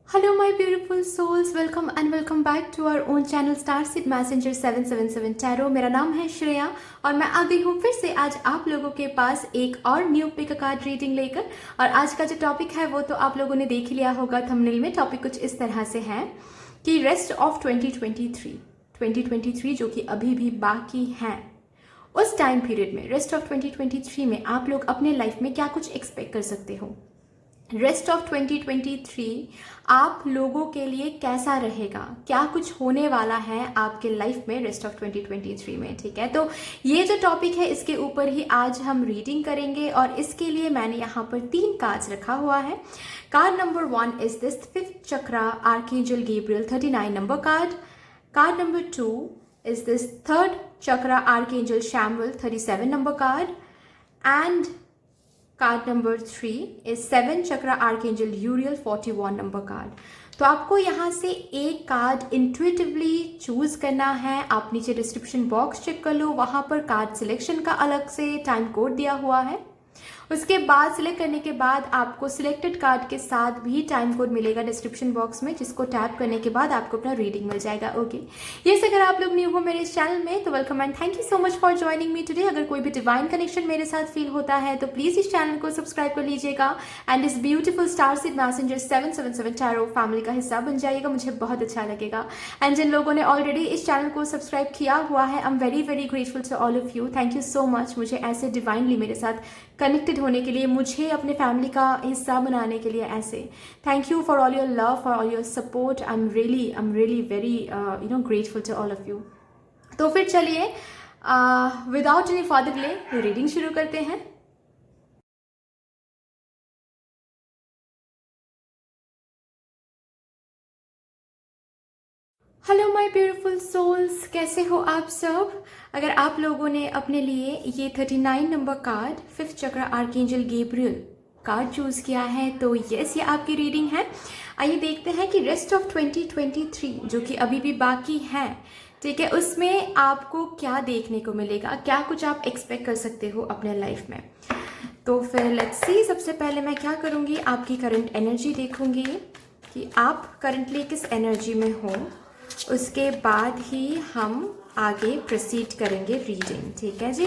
Hello my beautiful souls, welcome and welcome back to our own channel Starseed Messenger 777 Tarot। मेरा नाम है श्रेया और मैं आ गई हूँ फिर से आज आप लोगों के पास एक और न्यू पिक कार्ड रीडिंग लेकर। और आज का जो टॉपिक है वो तो आप लोगों ने देख लिया होगा थंबनेल में। टॉपिक कुछ इस तरह से है कि रेस्ट ऑफ 2023 जो कि अभी भी बाकी है, उस टाइम पीरियड में रेस्ट ऑफ 2023 में आप लोग अपने लाइफ में क्या कुछ एक्सपेक्ट कर सकते हो। रेस्ट ऑफ 2023 आप लोगों के लिए कैसा रहेगा, क्या कुछ होने वाला है आपके लाइफ में रेस्ट ऑफ 2023 में। ठीक है, तो ये जो टॉपिक है इसके ऊपर ही आज हम रीडिंग करेंगे और इसके लिए मैंने यहाँ पर 3 कार्ड्स रखा हुआ है। Card number 1 is this 5th chakra archangel Gabriel 39 number card. Card number 2 is this 3rd chakra archangel Samuel 37 number card. And card number 3 is 7 chakra archangel यूरियल 41 number card. तो आपको यहाँ से एक कार्ड इंट्यूटिवली चूज करना है। आप नीचे डिस्क्रिप्शन बॉक्स चेक कर लो, वहाँ पर कार्ड सिलेक्शन का अलग से टाइम कोड दिया हुआ है। उसके बाद सिलेक्ट करने के बाद आपको सिलेक्टेड कार्ड के साथ भी टाइम कोड मिलेगा डिस्क्रिप्शन बॉक्स में, जिसको टैप करने के बाद आपको अपना रीडिंग मिल जाएगा। ओके, ये अगर आप लोग न्यू हो मेरे इस चैनल में तो welcome and thank you so much for joining me today. अगर कोई भी डिवाइन कनेक्शन मेरे साथ फील होता है तो प्लीज इस चैनल को सब्सक्राइब कर लीजिएगा एंड इस ब्यूटीफुल स्टारसीड मैसेंजर 777 टैरो फैमिली का हिस्सा बन जाइएगा, मुझे बहुत अच्छा लगेगा। एंड जिन लोगों ने ऑलरेडी इस चैनल को सब्सक्राइब किया हुआ है, I am very very grateful to all of you. Thank you so much मुझे ऐसे डिवाइनली मेरे साथ कनेक्टेड होने के लिए, मुझे अपने फैमिली का हिस्सा बनाने के लिए ऐसे। Thank you for all your love, for all your support. I am really very grateful to all of you. तो फिर चलिए without any further delay reading शुरू करते हैं। हेलो माय ब्यूटीफुल सोल्स, कैसे हो आप सब। अगर आप लोगों ने अपने लिए ये 39 नंबर कार्ड 5th चक्रा आर्कएंजल गैब्रियल कार्ड चूज किया है तो यस, ये आपकी रीडिंग है। आइए देखते हैं कि रेस्ट ऑफ 2023 जो कि अभी भी बाकी है, ठीक है, उसमें आपको क्या देखने को मिलेगा, क्या कुछ आप एक्सपेक्ट कर सकते हो अपने लाइफ में। तो फिर लेट्स सी। सबसे पहले मैं क्या करूँगी, आपकी करंट एनर्जी देखूंगी कि आप करंटली किस एनर्जी में हो। उसके बाद ही हम आगे प्रोसीड करेंगे रीडिंग, ठीक है जी।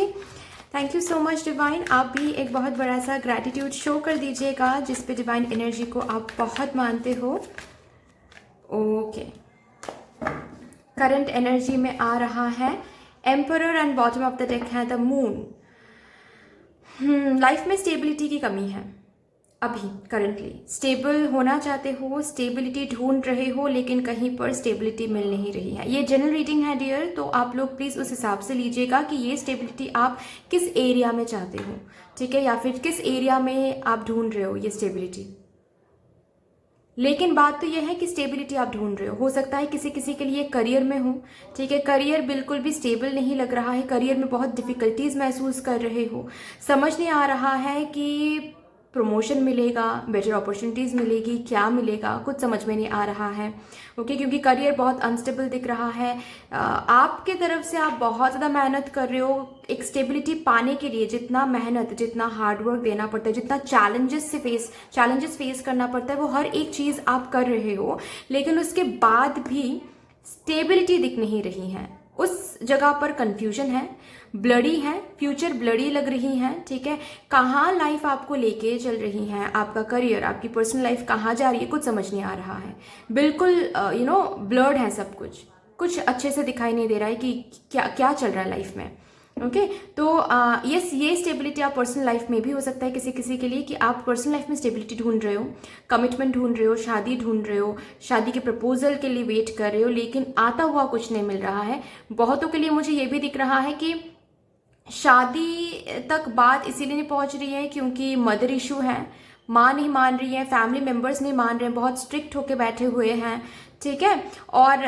Thank you so much Divine. आप भी एक बहुत बड़ा सा ग्रैटिट्यूड शो कर दीजिएगा जिस पे डिवाइन एनर्जी को आप बहुत मानते हो। ओके, करंट एनर्जी में आ रहा है emperor and bottom of the deck है द मून। लाइफ में स्टेबिलिटी की कमी है। अभी करंटली स्टेबल होना चाहते हो, स्टेबिलिटी ढूंढ रहे हो, लेकिन कहीं पर स्टेबिलिटी मिल नहीं रही है। ये जनरल रीडिंग है डियर, तो आप लोग प्लीज़ उस हिसाब से लीजिएगा कि ये स्टेबिलिटी आप किस एरिया में चाहते हो, ठीक है, या फिर किस एरिया में आप ढूंढ रहे हो ये स्टेबिलिटी। लेकिन बात तो यह है कि स्टेबिलिटी आप ढूंढ रहे हो सकता है किसी किसी के लिए करियर में हो, ठीक है, करियर बिल्कुल भी स्टेबल नहीं लग रहा है, करियर में बहुत डिफिकल्टीज महसूस कर रहे हो, समझ नहीं आ रहा है कि प्रमोशन मिलेगा, बेटर अपॉर्चुनिटीज़ मिलेगी, क्या मिलेगा, कुछ समझ में नहीं आ रहा है। ओके, क्योंकि करियर बहुत अनस्टेबल दिख रहा है। आपके तरफ से आप बहुत ज़्यादा मेहनत कर रहे हो एक स्टेबिलिटी पाने के लिए। जितना मेहनत, जितना हार्डवर्क देना पड़ता है, जितना चैलेंजेस फेस करना पड़ता है, वो हर एक चीज़ आप कर रहे हो, लेकिन उसके बाद भी स्टेबिलिटी दिख नहीं रही है। उस जगह पर कंफ्यूजन है, ब्लडी है, फ्यूचर ब्लडी लग रही है, ठीक है। कहाँ लाइफ आपको लेके चल रही है, आपका करियर, आपकी पर्सनल लाइफ कहाँ जा रही है, कुछ समझ नहीं आ रहा है। बिल्कुल ब्लर्ड है सब कुछ अच्छे से दिखाई नहीं दे रहा है कि क्या क्या चल रहा है लाइफ में। ओके, तो यस, ये स्टेबिलिटी आप पर्सनल लाइफ में भी हो सकता है किसी किसी के लिए कि आप पर्सनल लाइफ में स्टेबिलिटी ढूंढ रहे हो, कमिटमेंट ढूंढ रहे हो, शादी ढूंढ रहे हो, शादी के प्रपोजल के लिए वेट कर रहे हो, लेकिन आता हुआ कुछ नहीं मिल रहा है। बहुतों के लिए मुझे ये भी दिख रहा है कि शादी तक बात इसीलिए नहीं पहुंच रही है क्योंकि मदर इशू है, माँ नहीं मान रही है, फैमिली मेंबर्स नहीं मान रहे हैं, बहुत स्ट्रिक्ट होके बैठे हुए हैं, ठीक है। और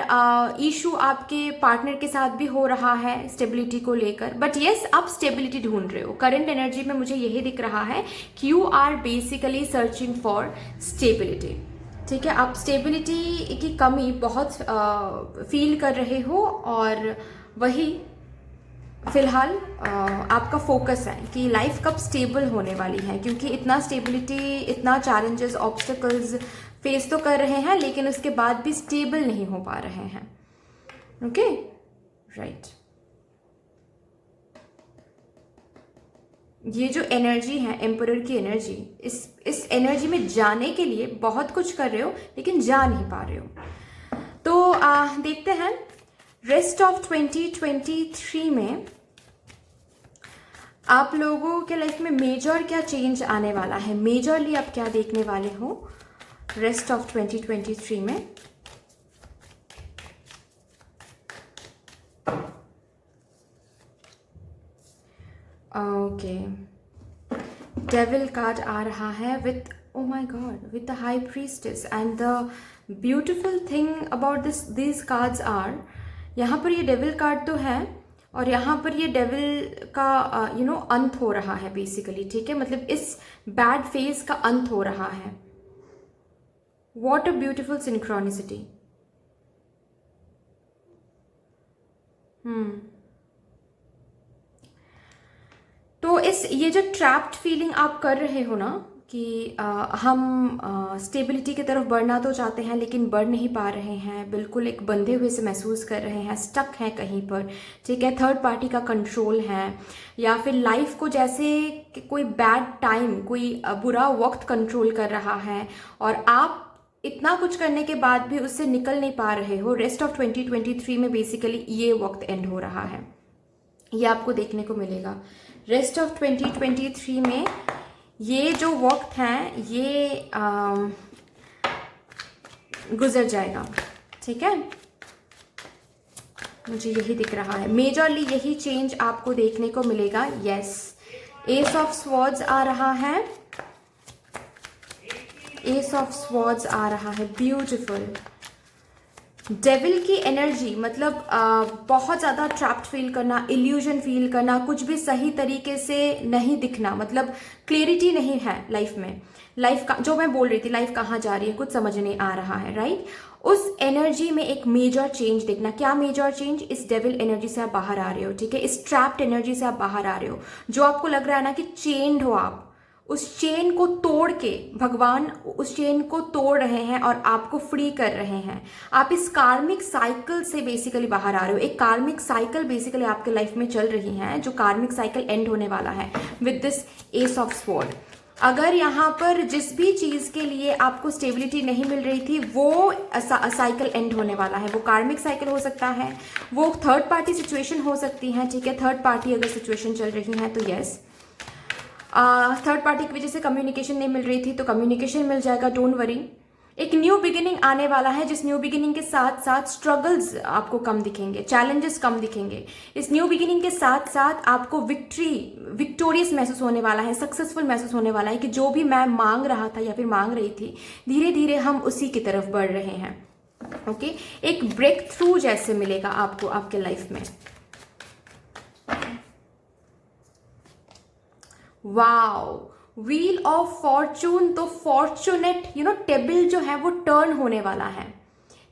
इशू आपके पार्टनर के साथ भी हो रहा है स्टेबिलिटी को लेकर। बट यस, आप स्टेबिलिटी ढूंढ रहे हो। करंट एनर्जी में मुझे यही दिख रहा है कि you are basically searching for stability, ठीक है। आप स्टेबिलिटी की कमी बहुत फील कर रहे हो और वही फिलहाल आपका फोकस है कि लाइफ कब स्टेबल होने वाली है, क्योंकि इतना स्टेबिलिटी, इतना चैलेंजेस, ऑब्स्टिकल्स फेस तो कर रहे हैं लेकिन उसके बाद भी स्टेबल नहीं हो पा रहे हैं। Okay, right. ये जो एनर्जी है एम्परर की एनर्जी, इस एनर्जी में जाने के लिए बहुत कुछ कर रहे हो लेकिन जा नहीं पा रहे हो। तो देखते हैं रेस्ट ऑफ 2023 में आप लोगों के लाइफ में मेजर क्या चेंज आने वाला है, मेजरली आप क्या देखने वाले हो रेस्ट ऑफ 2023 में। ओके, डेविल कार्ड आ रहा है with, oh my god, with the high priestess, and the beautiful thing about these cards are, यहाँ पर ये डेविल कार्ड तो है और यहाँ पर ये डेविल का अंत हो रहा है बेसिकली, ठीक है, मतलब इस बैड फेज का अंत हो रहा है। What a beautiful synchronicity. तो ये जो ट्रैप्ड फीलिंग आप कर रहे हो ना कि हम स्टेबिलिटी की तरफ बढ़ना तो चाहते हैं लेकिन बढ़ नहीं पा रहे हैं, बिल्कुल एक बंधे हुए से महसूस कर रहे हैं, स्टक हैं कहीं पर, ठीक है, थर्ड पार्टी का कंट्रोल है, या फिर लाइफ को जैसे कि कोई बैड टाइम, कोई बुरा वक्त कंट्रोल कर रहा है और आप इतना कुछ करने के बाद भी उससे निकल नहीं पा रहे हो। रेस्ट ऑफ 2023 में बेसिकली ये वक्त एंड हो रहा है, ये आपको देखने को मिलेगा। रेस्ट ऑफ 2023 में ये जो वक्त है ये गुजर जाएगा, ठीक है, मुझे यही दिख रहा है, मेजरली यही चेंज आपको देखने को मिलेगा। यस, एस ऑफ स्वॉर्ड्स आ रहा है, एस ऑफ स्वॉर्ड्स आ रहा है, ब्यूटिफुल। डेविल की एनर्जी मतलब बहुत ज़्यादा ट्रैप्ड फील करना, इल्यूजन फील करना, कुछ भी सही तरीके से नहीं दिखना, मतलब क्लियरिटी नहीं है लाइफ में, लाइफ का जो मैं बोल रही थी लाइफ कहाँ जा रही है कुछ समझ नहीं आ रहा है, राइट। उस एनर्जी में एक मेजर चेंज देखना। क्या मेजर चेंज? इस डेविल एनर्जी से आप बाहर आ रहे हो, ठीक है, इस ट्रैप्ड एनर्जी से आप बाहर आ रहे हो, जो आपको लग रहा है ना कि चेन्ड हो आप, उस चेन को तोड़ के भगवान उस चेन को तोड़ रहे हैं और आपको फ्री कर रहे हैं। आप इस कार्मिक साइकिल से बेसिकली बाहर आ रहे हो। एक कार्मिक साइकिल बेसिकली आपके लाइफ में चल रही है, जो कार्मिक साइकिल एंड होने वाला है with this S of sword. अगर यहाँ पर जिस भी चीज़ के लिए आपको स्टेबिलिटी नहीं मिल रही थी वो साइकिल एंड होने वाला है। वो कार्मिक साइकिल हो सकता है, वो थर्ड पार्टी सिचुएशन हो सकती है, ठीक है, थर्ड पार्टी अगर सिचुएशन चल रही है तो यस, थर्ड पार्टी की वजह से कम्युनिकेशन नहीं मिल रही थी तो कम्युनिकेशन मिल जाएगा, डोंट वरी। एक न्यू बिगिनिंग आने वाला है, जिस न्यू बिगिनिंग के साथ साथ स्ट्रगल्स आपको कम दिखेंगे, चैलेंजेस कम दिखेंगे। इस न्यू बिगिनिंग के साथ साथ आपको विक्टोरियस महसूस होने वाला है, सक्सेसफुल महसूस होने वाला है कि जो भी मैं मांग रहा था या फिर मांग रही थी, धीरे धीरे हम उसी की तरफ बढ़ रहे हैं। ओके, एक ब्रेक थ्रू जैसे मिलेगा आपको आपके लाइफ में। वाओ, व्हील ऑफ फॉर्चून, तो फॉर्चुनेट टेबल जो है वो टर्न होने वाला है,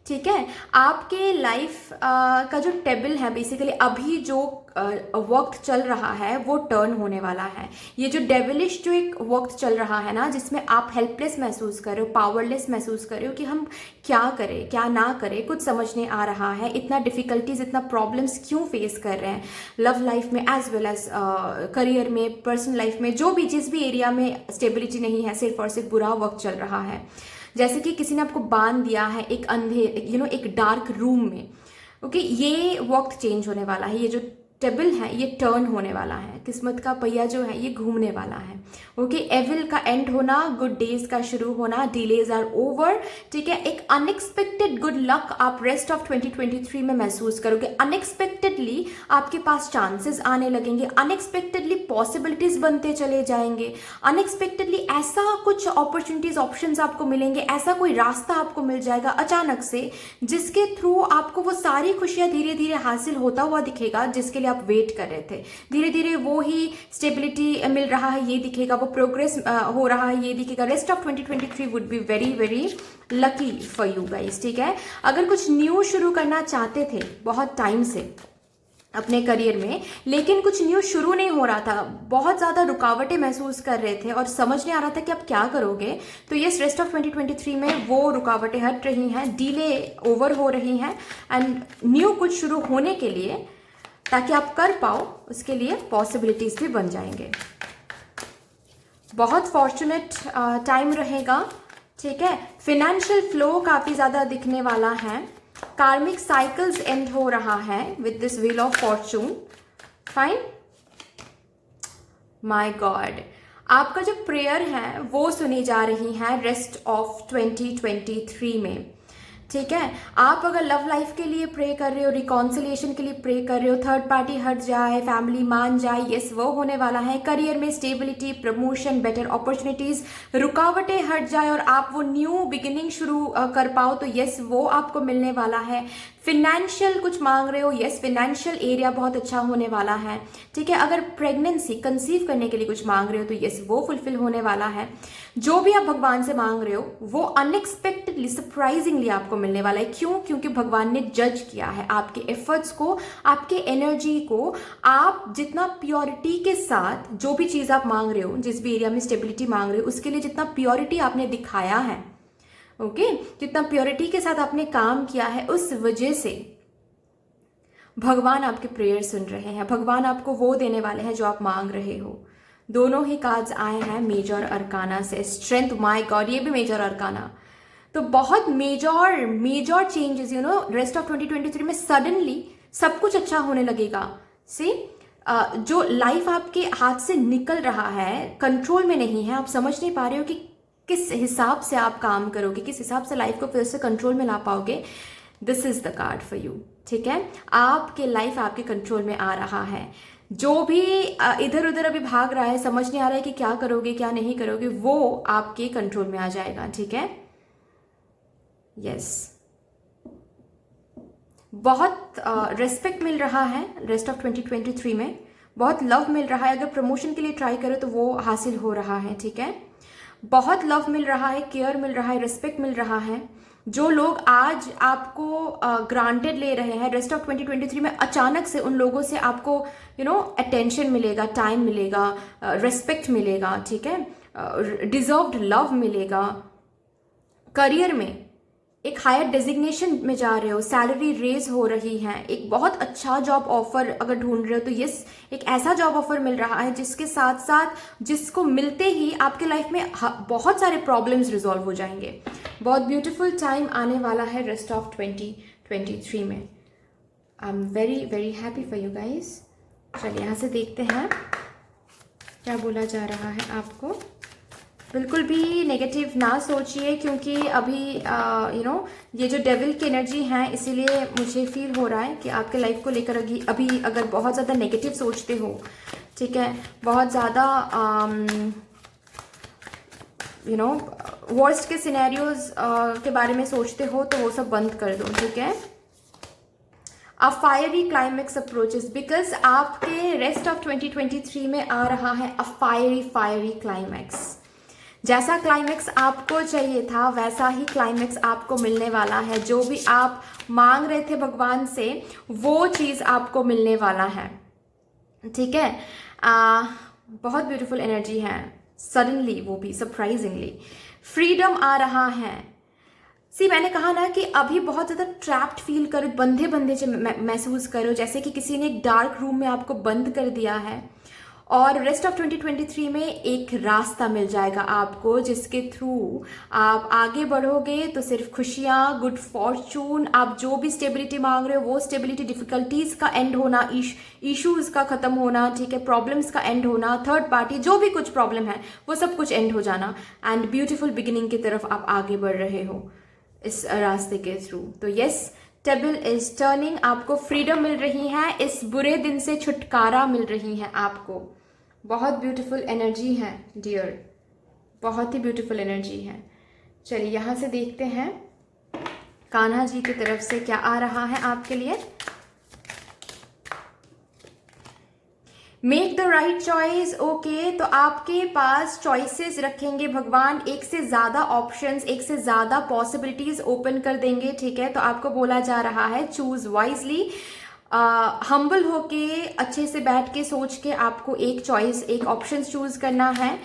ठीक है। आपके लाइफ का जो टेबल है बेसिकली अभी जो वक्त चल रहा है वो टर्न होने वाला है। ये जो डेविलिश जो एक वक्त चल रहा है ना, जिसमें आप हेल्पलेस महसूस कर रहे हो, पावरलेस महसूस कर रहे हो कि हम क्या करें क्या ना करें, कुछ समझ नहीं आ रहा है, इतना डिफिकल्टीज इतना प्रॉब्लम्स क्यों फेस कर रहे हैं लव लाइफ में एज वेल एज करियर में, पर्सनल लाइफ में, जो भी जिस भी एरिया में स्टेबिलिटी नहीं है, सिर्फ और सिर्फ बुरा वक्त चल रहा है। जैसे कि किसी ने आपको बांध दिया है एक एक डार्क रूम में। ओके, ये वक्त चेंज होने वाला है, ये जो टेबल है ये टर्न होने वाला है, किस्मत का पहिया जो है ये घूमने वाला है। ओके, एविल का एंड होना, गुड डेज का शुरू होना, डिलेज आर ओवर, ठीक है। एक अनएक्सपेक्टेड गुड लक आप रेस्ट ऑफ 2023 में महसूस करोगे। अनएक्सपेक्टेडली आपके पास चांसेस आने लगेंगे, अनएक्सपेक्टेडली पॉसिबिलिटीज बनते चले जाएंगे, अनएक्सपेक्टेडली ऐसा कुछ अपॉर्चुनिटीज ऑप्शंस आपको मिलेंगे, ऐसा कोई रास्ता आपको मिल जाएगा अचानक से, जिसके थ्रू आपको वो सारी खुशियां धीरे धीरे हासिल होता हुआ दिखेगा जिसके लिए आप वेट कर रहे थे। धीरे धीरे वो ही स्टेबिलिटी मिल रहा है ये दिखेगा, वो प्रोग्रेस हो रहा है ये दिखेगा। Rest of 2023 would be very very lucky for you guys, ठीक है। अगर कुछ न्यू शुरू करना चाहते थे बहुत टाइम से, अपने करियर में, लेकिन कुछ न्यू शुरू नहीं हो रहा था, बहुत ज़्यादा रुकावटें महसूस कर रहे थे और समझ नहीं आ रहा था कि आप क्या करोगे। तो ये रेस्ट ऑफ 2023 में वो रुकावटें हट रही हैं, डीले ओवर हो रही हैं एंड न्यू कुछ शुरू होने के लिए, ताकि आप कर पाओ, उसके लिए पॉसिबिलिटीज़ भी बन जाएंगे। बहुत फॉर्चुनेट टाइम रहेगा, ठीक है। फिनेंशियल फ्लो काफ़ी ज़्यादा दिखने वाला है। कार्मिक साइकिल्स एंड हो रहा है with this wheel of Fortune. Fine, my God, आपका जो प्रेयर है वो सुनी जा रही है रेस्ट ऑफ 2023 में, ठीक है। आप अगर लव लाइफ के लिए प्रे कर रहे हो, रिकॉन्सिलिएशन के लिए प्रे कर रहे हो, थर्ड पार्टी हट जाए, फैमिली मान जाए, यस वो होने वाला है। करियर में स्टेबिलिटी, प्रमोशन, बेटर अपॉर्चुनिटीज, रुकावटें हट जाए और आप वो न्यू बिगिनिंग शुरू कर पाओ, तो यस वो आपको मिलने वाला है। फिनेंशियल कुछ मांग रहे हो, यस फिनेंशियल एरिया बहुत अच्छा होने वाला है, ठीक है। अगर प्रेगनेंसी, कंसीव करने के लिए कुछ मांग रहे हो, तो यस वो फुलफिल होने वाला है। जो भी आप भगवान से मांग रहे हो वो अनएक्सपेक्टेडली, सरप्राइजिंगली आपको मिलने वाला है। क्यों? क्योंकि भगवान ने जज किया है आपके एफर्ट्स को, आपके एनर्जी को। आप जितना प्योरिटी के साथ जो भी चीज़ आप मांग रहे हो, जिस भी एरिया में स्टेबिलिटी मांग रहे हो, उसके लिए जितना प्योरिटी आपने दिखाया है, ओके, जितना प्योरिटी के साथ आपने काम किया है, उस वजह से भगवान आपके प्रेयर सुन रहे हैं। भगवान आपको वो देने वाले हैं जो आप मांग रहे हो। दोनों ही कार्ड्स आए हैं मेजर अरकाना से। स्ट्रेंथ, माय गॉड, ये भी मेजर अरकाना। तो बहुत major changes, you know, rest of 2023 में सडनली सब कुछ अच्छा होने लगेगा। से जो लाइफ आपके हाथ से निकल रहा है, कंट्रोल में नहीं है, आप समझ नहीं पा रहे हो कि किस हिसाब से आप काम करोगे, किस हिसाब से लाइफ को फिर से कंट्रोल में ला पाओगे। This is the card for you, ठीक है। आपके लाइफ आपके कंट्रोल में आ रहा है। जो भी इधर उधर अभी भाग रहा है, समझ नहीं आ रहा है कि क्या करोगे क्या नहीं करोगे, वो आपके कंट्रोल में आ जाएगा, ठीक है। यस, बहुत रेस्पेक्ट मिल रहा है रेस्ट ऑफ 2023 में, बहुत लव मिल रहा है। अगर प्रमोशन के लिए ट्राई करो तो वो हासिल हो रहा है, ठीक है। बहुत लव मिल रहा है, केयर मिल रहा है, रिस्पेक्ट मिल रहा है। जो लोग आज आपको ग्रांटेड ले रहे हैं, रेस्ट ऑफ 2023 में अचानक से उन लोगों से आपको अटेंशन मिलेगा, टाइम मिलेगा, रिस्पेक्ट मिलेगा, ठीक है, डिजर्व्ड लव मिलेगा। करियर में एक हायर डेजिग्नेशन में जा रहे हो, सैलरी रेज हो रही है, एक बहुत अच्छा जॉब ऑफर अगर ढूंढ रहे हो तो यस एक ऐसा जॉब ऑफर मिल रहा है जिसके साथ साथ जिसको मिलते ही आपके लाइफ में बहुत सारे प्रॉब्लम्स रिजॉल्व हो जाएंगे। बहुत ब्यूटीफुल टाइम आने वाला है रेस्ट ऑफ 2023 में। आई am very very happy for you guys. चलिए यहाँ से देखते हैं क्या बोला जा रहा है आपको। बिल्कुल भी नेगेटिव ना सोचिए, क्योंकि अभी ये जो डेविल की एनर्जी है, इसीलिए मुझे फील हो रहा है कि आपके लाइफ को लेकर अभी अगर बहुत ज़्यादा नेगेटिव सोचते हो, ठीक है, बहुत ज़्यादा वर्स्ट के सिनेरियोज के बारे में सोचते हो, तो वो सब बंद कर दो, ठीक है। अ फायरी क्लाइमेक्स अप्रोचेस, बिकॉज आपके रेस्ट ऑफ 2023 में आ रहा है अ फायरी क्लाइमेक्स। जैसा क्लाइमेक्स आपको चाहिए था वैसा ही क्लाइमेक्स आपको मिलने वाला है। जो भी आप मांग रहे थे भगवान से, वो चीज़ आपको मिलने वाला है, ठीक है। बहुत ब्यूटीफुल एनर्जी है, सडनली, वो भी सरप्राइजिंगली फ्रीडम आ रहा है। मैंने कहा ना कि अभी बहुत ज़्यादा ट्रैप्ड फील करो, बंधे से महसूस करो, जैसे कि किसी ने एक डार्क रूम में आपको बंद कर दिया है। और रेस्ट ऑफ 2023 में एक रास्ता मिल जाएगा आपको, जिसके थ्रू आप आगे बढ़ोगे तो सिर्फ खुशियाँ, गुड फॉर्चून, आप जो भी स्टेबिलिटी मांग रहे हो वो स्टेबिलिटी, डिफिकल्टीज का एंड होना, इश्यूज का खत्म होना, ठीक है, प्रॉब्लम्स का एंड होना, थर्ड पार्टी जो भी कुछ प्रॉब्लम है वो सब कुछ एंड हो जाना, एंड ब्यूटीफुल बिगिनिंग की तरफ आप आगे बढ़ रहे हो इस रास्ते के थ्रू। तो यस, टेबल इज टर्निंग, आपको फ्रीडम मिल रही है, इस बुरे दिन से छुटकारा मिल रही है आपको। बहुत ब्यूटीफुल एनर्जी है डियर, बहुत ही ब्यूटीफुल एनर्जी है। चलिए यहाँ से देखते हैं कान्हा जी की तरफ से क्या आ रहा है आपके लिए। Make the right choice, okay. तो आपके पास चॉइसेस रखेंगे भगवान, एक से ज़्यादा ऑप्शंस, एक से ज़्यादा पॉसिबिलिटीज ओपन कर देंगे, ठीक है। तो आपको बोला जा रहा है चूज वाइजली, हम्बल होके अच्छे से बैठ के सोच के आपको एक चॉइस, एक ऑप्शन चूज करना है।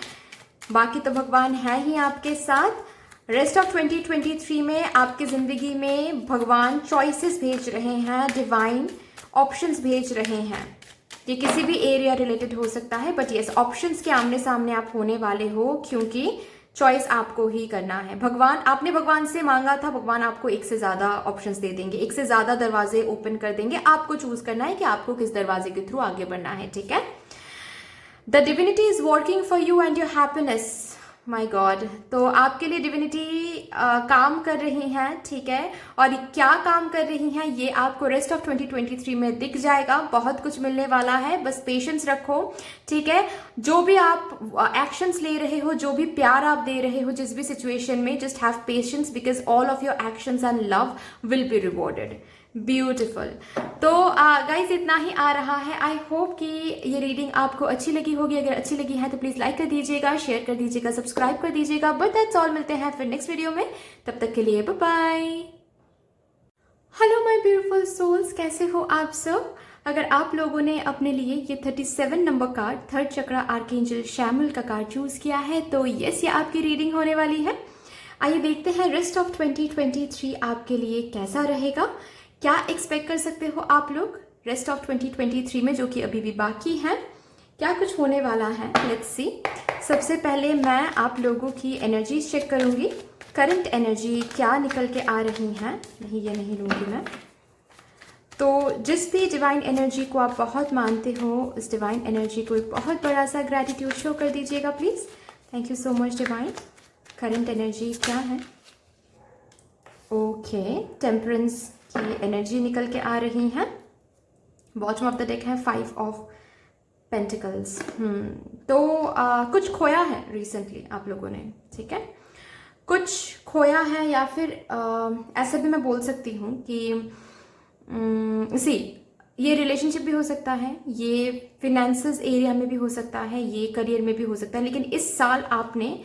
बाकी तो भगवान है ही आपके साथ। रेस्ट ऑफ 2023 में आपकी ज़िंदगी में भगवान चॉइसेस भेज रहे हैं, डिवाइन ऑप्शंस भेज रहे हैं। ये किसी भी एरिया रिलेटेड हो सकता है, बट यस, ऑप्शंस के आमने सामने आप होने वाले हो, क्योंकि चॉइस आपको ही करना है। भगवान, आपने भगवान से मांगा था, भगवान आपको एक से ज़्यादा ऑप्शंस दे देंगे, एक से ज़्यादा दरवाजे ओपन कर देंगे। आपको चूज करना है कि आपको किस दरवाजे के थ्रू आगे बढ़ना है, ठीक है। The divinity is working for you and your happiness, my God. तो आपके लिए डिविनिटी काम कर रही हैं, ठीक है। और क्या काम कर रही हैं ये आपको रेस्ट ऑफ 2023 में दिख जाएगा। बहुत कुछ मिलने वाला है, बस पेशेंस रखो, ठीक है। जो भी आप एक्शंस ले रहे हो, जो भी प्यार आप दे रहे हो जिस भी सिचुएशन में, just have patience because all of your actions and love will be rewarded. Beautiful. तो गाइज इतना ही आ रहा है। आई होप कि ये रीडिंग आपको अच्छी लगी होगी। अगर अच्छी लगी है तो प्लीज लाइक कर दीजिएगा, शेयर कर दीजिएगा, सब्सक्राइब कर दीजिएगा। बट दैट्स ऑल, मिलते हैं फिर नेक्स्ट वीडियो में, तब तक के लिए bye bye. Hello my beautiful souls, कैसे हो आप सब। अगर आप लोगों ने अपने लिए ये 37 नंबर कार्ड, थर्ड चक्रा आर्कएंजल शैमुएल का कार्ड चूज किया है तो यस, ये आपकी रीडिंग होने वाली है। आइए देखते हैं रेस्ट ऑफ 2023 आपके लिए कैसा रहेगा। क्या एक्सपेक्ट कर सकते हो आप लोग रेस्ट ऑफ 2023 में, जो कि अभी भी बाकी है। क्या कुछ होने वाला है, लेट्स सी। सबसे पहले मैं आप लोगों की एनर्जी चेक करूंगी। करंट एनर्जी क्या निकल के आ रही हैं। नहीं, ये नहीं लूंगी मैं। तो जिस भी डिवाइन एनर्जी को आप बहुत मानते हो, उस डिवाइन एनर्जी को एक बहुत बड़ा सा ग्रैटिट्यूड शो कर दीजिएगा please. Thank you so much divine. Current energy क्या है। ओके, टेम्परेंस की एनर्जी निकल के आ रही है। बॉटम ऑफ द डेक है 5 ऑफ पेंटिकल्स। तो कुछ खोया है रिसेंटली आप लोगों ने, ठीक है। कुछ खोया है, या फिर ऐसा भी मैं बोल सकती हूँ कि ये रिलेशनशिप भी हो सकता है, ये फिनेंसेस एरिया में भी हो सकता है, ये करियर में भी हो सकता है। लेकिन इस साल आपने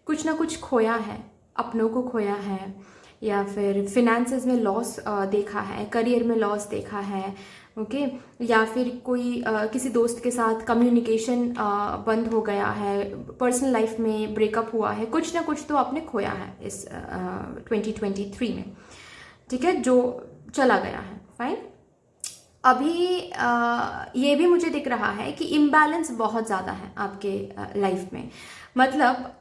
कुछ ना कुछ खोया है, अपनों को खोया है, या फिर फिनेंसेस में लॉस देखा है, करियर में लॉस देखा है, ओके। या फिर कोई किसी दोस्त के साथ कम्युनिकेशन बंद हो गया है, पर्सनल लाइफ में ब्रेकअप हुआ है, कुछ ना कुछ तो आपने खोया है इस 2023 में, ठीक है, जो चला गया है। फाइन। अभी ये भी मुझे दिख रहा है कि इम्बैलेंस बहुत ज़्यादा है आपके लाइफ में। मतलब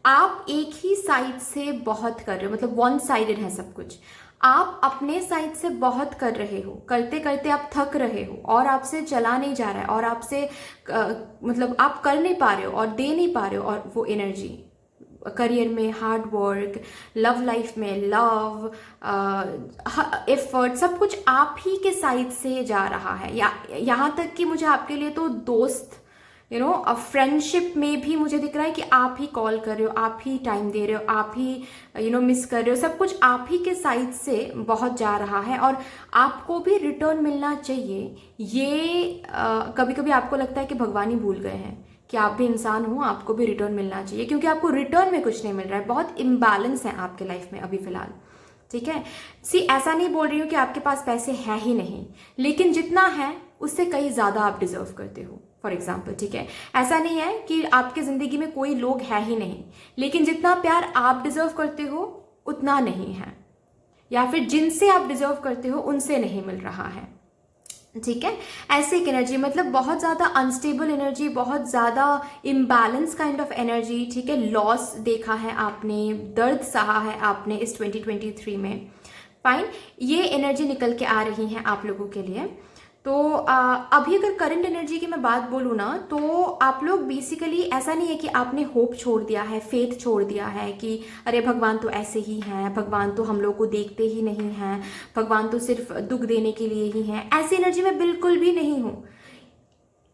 आप एक ही साइड से बहुत कर रहे हो, मतलब वन साइडेड है सब कुछ। आप अपने साइड से बहुत कर रहे हो, करते करते आप थक रहे हो और आपसे चला नहीं जा रहा है, और आपसे मतलब आप कर नहीं पा रहे हो और दे नहीं पा रहे हो। और वो एनर्जी करियर में हार्ड वर्क, लव लाइफ में लव, एफर्ट, सब कुछ आप ही के साइड से जा रहा है। या यहाँ तक कि मुझे आपके लिए तो दोस्त, फ्रेंडशिप में भी मुझे दिख रहा है कि आप ही कॉल कर रहे हो, आप ही टाइम दे रहे हो, आप ही मिस कर रहे हो। सब कुछ आप ही के साइड से बहुत जा रहा है और आपको भी रिटर्न मिलना चाहिए। ये कभी कभी आपको लगता है कि भगवान ही भूल गए हैं कि आप भी इंसान हो, आपको भी रिटर्न मिलना चाहिए, क्योंकि आपको रिटर्न में कुछ नहीं मिल रहा है। बहुत इम्बैलेंस है आपके लाइफ में अभी फिलहाल, ठीक है। ऐसा नहीं बोल रही हूँ कि आपके पास पैसे है ही नहीं, लेकिन जितना है उससे कहीं ज़्यादा आप डिजर्व करते हो, फॉर एग्जाम्पल, ठीक है। ऐसा नहीं है कि आपके ज़िंदगी में कोई लोग है ही नहीं, लेकिन जितना प्यार आप डिजर्व करते हो उतना नहीं है, या फिर जिनसे आप डिजर्व करते हो उनसे नहीं मिल रहा है, ठीक है। ऐसे एक एनर्जी, मतलब बहुत ज़्यादा अनस्टेबल एनर्जी, बहुत ज़्यादा इम्बैलेंस काइंड ऑफ एनर्जी, ठीक है। लॉस देखा है आपने, दर्द सहा है आपने इस 2023 में। फाइन, ये एनर्जी निकल के आ रही है आप लोगों के लिए। तो अभी अगर करंट एनर्जी की मैं बात बोलूँ ना, तो आप लोग बेसिकली, ऐसा नहीं है कि आपने होप छोड़ दिया है, फेथ छोड़ दिया है कि अरे भगवान तो ऐसे ही हैं, भगवान तो हम लोग को देखते ही नहीं हैं, भगवान तो सिर्फ दुख देने के लिए ही हैं। ऐसी एनर्जी में बिल्कुल भी नहीं हूँ।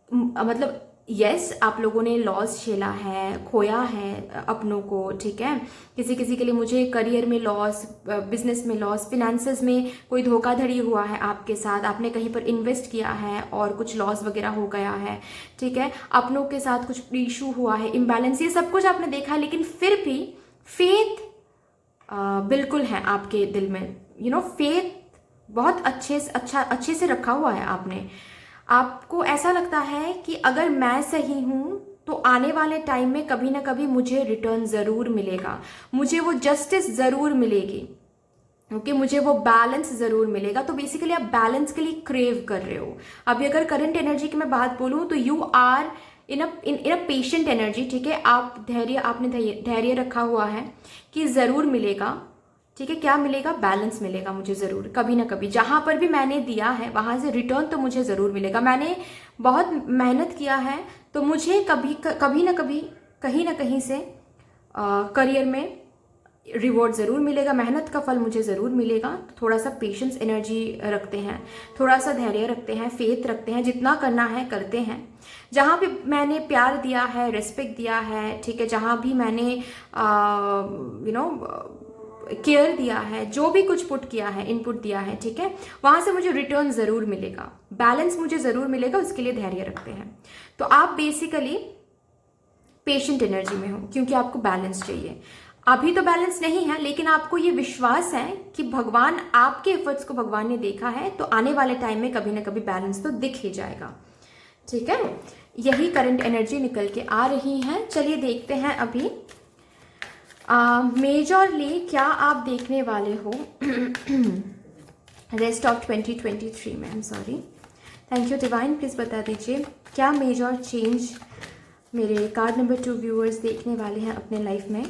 मतलब यस, आप लोगों ने लॉस झेला है, खोया है अपनों को, ठीक है। किसी किसी के लिए मुझे करियर में लॉस, बिजनेस में लॉस, फिनेंसेस में कोई धोखाधड़ी हुआ है आपके साथ, आपने कहीं पर इन्वेस्ट किया है और कुछ लॉस वगैरह हो गया है, ठीक है। अपनों के साथ कुछ इशू हुआ है, इम्बैलेंस, ये सब कुछ आपने देखा है। लेकिन फिर भी फेथ बिल्कुल है आपके दिल में, फेथ बहुत अच्छे से रखा हुआ है आपने। आपको ऐसा लगता है कि अगर मैं सही हूँ तो आने वाले टाइम में कभी ना कभी मुझे रिटर्न ज़रूर मिलेगा, मुझे वो जस्टिस ज़रूर मिलेगी, ओके मुझे वो बैलेंस ज़रूर मिलेगा। तो बेसिकली आप बैलेंस के लिए क्रेव कर रहे हो। अभी अगर करंट एनर्जी की मैं बात बोलूँ तो you are in a patient energy, ठीक है। आपने धैर्य रखा हुआ है कि ज़रूर मिलेगा, ठीक है। क्या मिलेगा? बैलेंस मिलेगा मुझे ज़रूर, कभी ना कभी जहाँ पर भी मैंने दिया है वहाँ से रिटर्न तो मुझे ज़रूर मिलेगा। मैंने बहुत मेहनत किया है तो मुझे कभी ना कभी कहीं ना कहीं से करियर में रिवॉर्ड ज़रूर मिलेगा, मेहनत का फल मुझे ज़रूर मिलेगा। तो थोड़ा सा पेशेंस एनर्जी रखते हैं, थोड़ा सा धैर्य रखते हैं, फेथ रखते हैं, जितना करना है करते हैं। जहाँ भी मैंने प्यार दिया है, रिस्पेक्ट दिया है, ठीक है, जहाँ भी मैंने केयर दिया है, जो भी कुछ पुट किया है, इनपुट दिया है, ठीक है, वहाँ से मुझे रिटर्न ज़रूर मिलेगा, बैलेंस मुझे ज़रूर मिलेगा, उसके लिए धैर्य रखते हैं। तो आप बेसिकली पेशेंट एनर्जी में हो क्योंकि आपको बैलेंस चाहिए। अभी तो बैलेंस नहीं है, लेकिन आपको ये विश्वास है कि भगवान, आपके एफर्ट्स को भगवान ने देखा है, तो आने वाले टाइम में कभी ना कभी बैलेंस तो दिख ही जाएगा, ठीक है। यही करंट एनर्जी निकल के आ रही है। चलिए देखते हैं अभी मेजरली क्या आप देखने वाले हो रेस्ट ऑफ 2023 में। I am sorry, thank you divine, please बता दीजिए क्या मेजर चेंज मेरे कार्ड नंबर 2 व्यूअर्स देखने वाले हैं अपने लाइफ में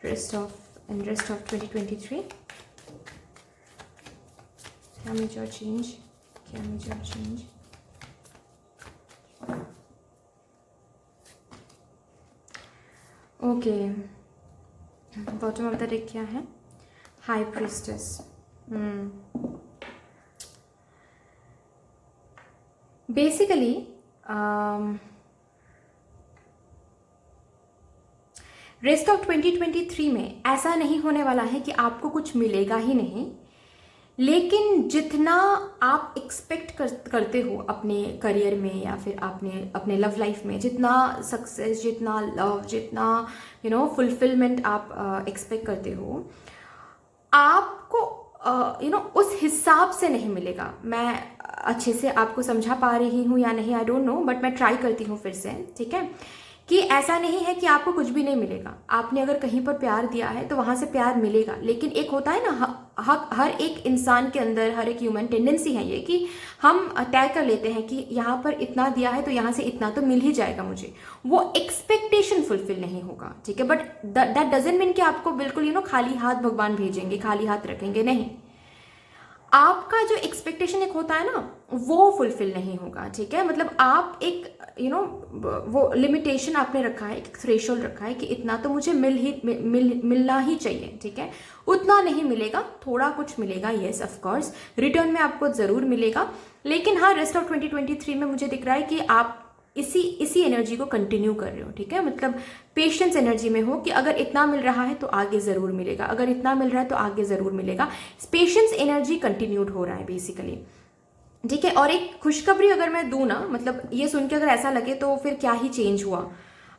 रेस्ट ऑफ 2023। क्या मेजर चेंज, क्या major change. Okay, bottom of the deck क्या है? High priestess. Basically rest of 2023 में ऐसा नहीं होने वाला है कि आपको कुछ मिलेगा ही नहीं, लेकिन जितना आप एक्सपेक्ट करते हो अपने करियर में या फिर अपने लव लाइफ में, जितना सक्सेस, जितना लव, जितना फुलफिलमेंट आप एक्सपेक्ट करते हो, आपको उस हिसाब से नहीं मिलेगा। मैं अच्छे से आपको समझा पा रही हूँ या नहीं, आई डोंट नो, बट मैं ट्राई करती हूँ फिर से, ठीक है। कि ऐसा नहीं है कि आपको कुछ भी नहीं मिलेगा। आपने अगर कहीं पर प्यार दिया है तो वहाँ से प्यार मिलेगा, लेकिन एक होता है ना, हर एक इंसान के अंदर, हर एक ह्यूमन टेंडेंसी है ये कि हम तय कर लेते हैं कि यहाँ पर इतना दिया है तो यहाँ से इतना तो मिल ही जाएगा मुझे। वो एक्सपेक्टेशन फुलफिल नहीं होगा, ठीक है। बट दैट डजंट मीन कि आपको बिल्कुल खाली हाथ भगवान भेजेंगे, खाली हाथ रखेंगे, नहीं। आपका जो एक्सपेक्टेशन एक होता है ना, वो फुलफिल नहीं होगा, ठीक है। मतलब आप एक वो लिमिटेशन आपने रखा है, एक थ्रेशोल्ड रखा है कि इतना तो मुझे मिलना ही चाहिए, ठीक है। उतना नहीं मिलेगा, थोड़ा कुछ मिलेगा, येस ऑफ कोर्स, रिटर्न में आपको ज़रूर मिलेगा। लेकिन हाँ, रेस्ट ऑफ 2023 में मुझे दिख रहा है कि आप इसी एनर्जी को कंटिन्यू कर रहे हो, ठीक है। मतलब पेशेंस एनर्जी में हो कि अगर इतना मिल रहा है तो आगे ज़रूर मिलेगा, अगर इतना मिल रहा है तो आगे ज़रूर मिलेगा। पेशेंस एनर्जी कंटिन्यूड हो रहा है बेसिकली, ठीक है। और एक खुशखबरी अगर मैं दूँ ना, मतलब ये सुन के अगर ऐसा लगे तो फिर क्या ही चेंज हुआ,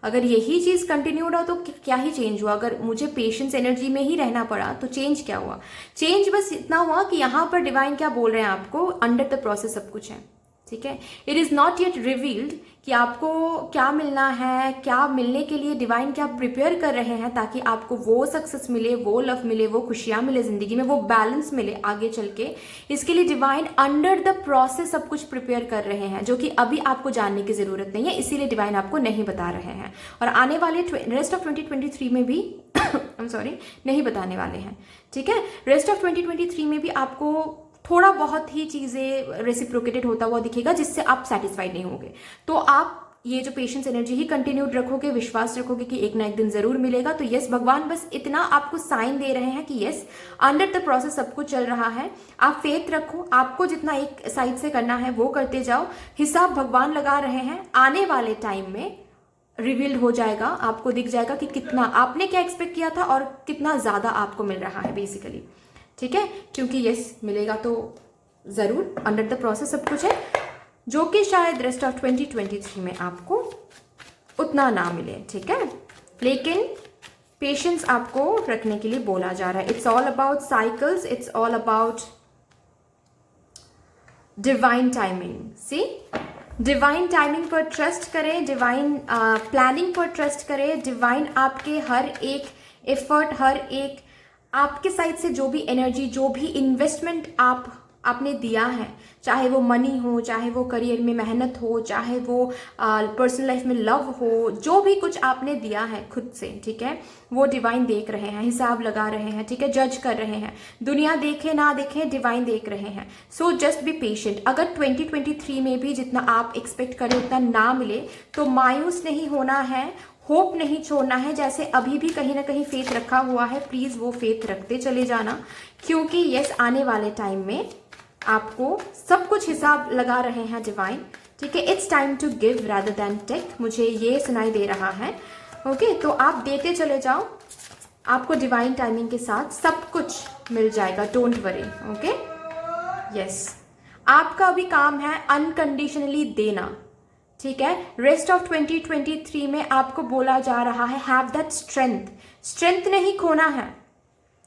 अगर यही चीज़ कंटिन्यूड हो तो क्या ही चेंज हुआ। अगर मुझे पेशेंस एनर्जी में ही रहना पड़ा तो चेंज क्या हुआ? चेंज बस इतना हुआ कि यहाँ पर डिवाइन क्या बोल रहे हैं आपको, अंडर द प्रोसेस सब कुछ है, ठीक है। It is not yet revealed कि आपको क्या मिलना है, क्या मिलने के लिए डिवाइन क्या प्रिपेयर कर रहे हैं ताकि आपको वो सक्सेस मिले, वो लव मिले, वो खुशियाँ मिले ज़िंदगी में, वो बैलेंस मिले आगे चल के। इसके लिए डिवाइन अंडर द प्रोसेस सब कुछ प्रिपेयर कर रहे हैं, जो कि अभी आपको जानने की ज़रूरत नहीं है, इसीलिए डिवाइन आपको नहीं बता रहे हैं। और आने वाले रेस्ट ऑफ 2023 में भी आई एम सॉरी, नहीं बताने वाले हैं, ठीक है। रेस्ट ऑफ 2023 में भी आपको थोड़ा बहुत ही चीज़ें रेसिप्रोकेटेड होता हुआ दिखेगा जिससे आप सेटिस्फाइड नहीं होंगे। तो आप ये जो पेशेंस एनर्जी ही कंटिन्यूड रखोगे, विश्वास रखोगे कि एक ना एक दिन ज़रूर मिलेगा। तो यस, भगवान बस इतना आपको साइन दे रहे हैं कि यस, अंडर द प्रोसेस सब कुछ चल रहा है, आप फेथ रखो, आपको जितना एक साइड से करना है वो करते जाओ। हिसाब भगवान लगा रहे हैं, आने वाले टाइम में रिवील्ड हो जाएगा, आपको दिख जाएगा कि कितना आपने क्या एक्सपेक्ट किया था और कितना ज़्यादा आपको मिल रहा है बेसिकली, ठीक है। क्योंकि यस, मिलेगा तो ज़रूर, अंडर द प्रोसेस सब कुछ है, जो कि शायद रेस्ट ऑफ 2023 में आपको उतना ना मिले, ठीक है। लेकिन पेशेंस आपको रखने के लिए बोला जा रहा है। It's all about cycles, it's all about divine timing, see divine timing पर ट्रस्ट करें, डिवाइन प्लानिंग पर ट्रस्ट करें। डिवाइन आपके हर एक एफर्ट, हर एक आपके साइड से जो भी एनर्जी, जो भी इन्वेस्टमेंट आपने दिया है, चाहे वो मनी हो, चाहे वो करियर में मेहनत हो, चाहे वो पर्सनल लाइफ में लव हो, जो भी कुछ आपने दिया है खुद से, ठीक है, वो डिवाइन देख रहे हैं, हिसाब लगा रहे हैं, ठीक है, जज कर रहे हैं। दुनिया देखे ना देखे, डिवाइन देख रहे हैं। So just be patient. अगर 2023 में भी जितना आप एक्सपेक्ट करें उतना ना मिले तो मायूस नहीं होना है, होप नहीं छोड़ना है। जैसे अभी भी कहीं ना कहीं फेथ रखा हुआ है, प्लीज वो फेथ रखते चले जाना, क्योंकि यस, आने वाले टाइम में आपको सब कुछ हिसाब लगा रहे हैं डिवाइन, ठीक है। It's time to give rather than take, मुझे ये सुनाई दे रहा है। ओके, तो आप देते चले जाओ, आपको डिवाइन टाइमिंग के साथ सब कुछ मिल जाएगा, डोंट वरी। ओके, यस, आपका अभी काम है अनकंडीशनली देना, ठीक है। रेस्ट ऑफ 2023 में आपको बोला जा रहा है हैव दैट स्ट्रेंथ नहीं खोना है।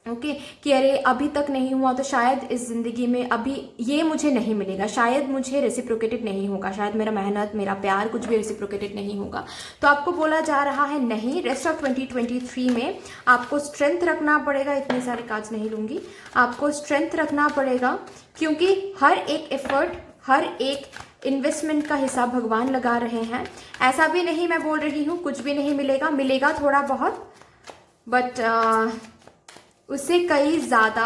ओके, कि अरे अभी तक नहीं हुआ तो शायद इस जिंदगी में अभी ये मुझे नहीं मिलेगा, शायद मुझे रेसिप्रोकेटेड नहीं होगा, शायद मेरा मेहनत, मेरा प्यार कुछ भी रेसिप्रोकेटेड नहीं होगा। तो आपको बोला जा रहा है नहीं, रेस्ट ऑफ 2023 में आपको स्ट्रेंथ रखना पड़ेगा। इतने सारे कार्ड्स नहीं लूंगी, आपको स्ट्रेंथ रखना पड़ेगा, क्योंकि हर एक एफर्ट, हर एक इन्वेस्टमेंट का हिसाब भगवान लगा रहे हैं। ऐसा भी नहीं मैं बोल रही हूँ कुछ भी नहीं मिलेगा, मिलेगा थोड़ा बहुत, बट उससे कई ज़्यादा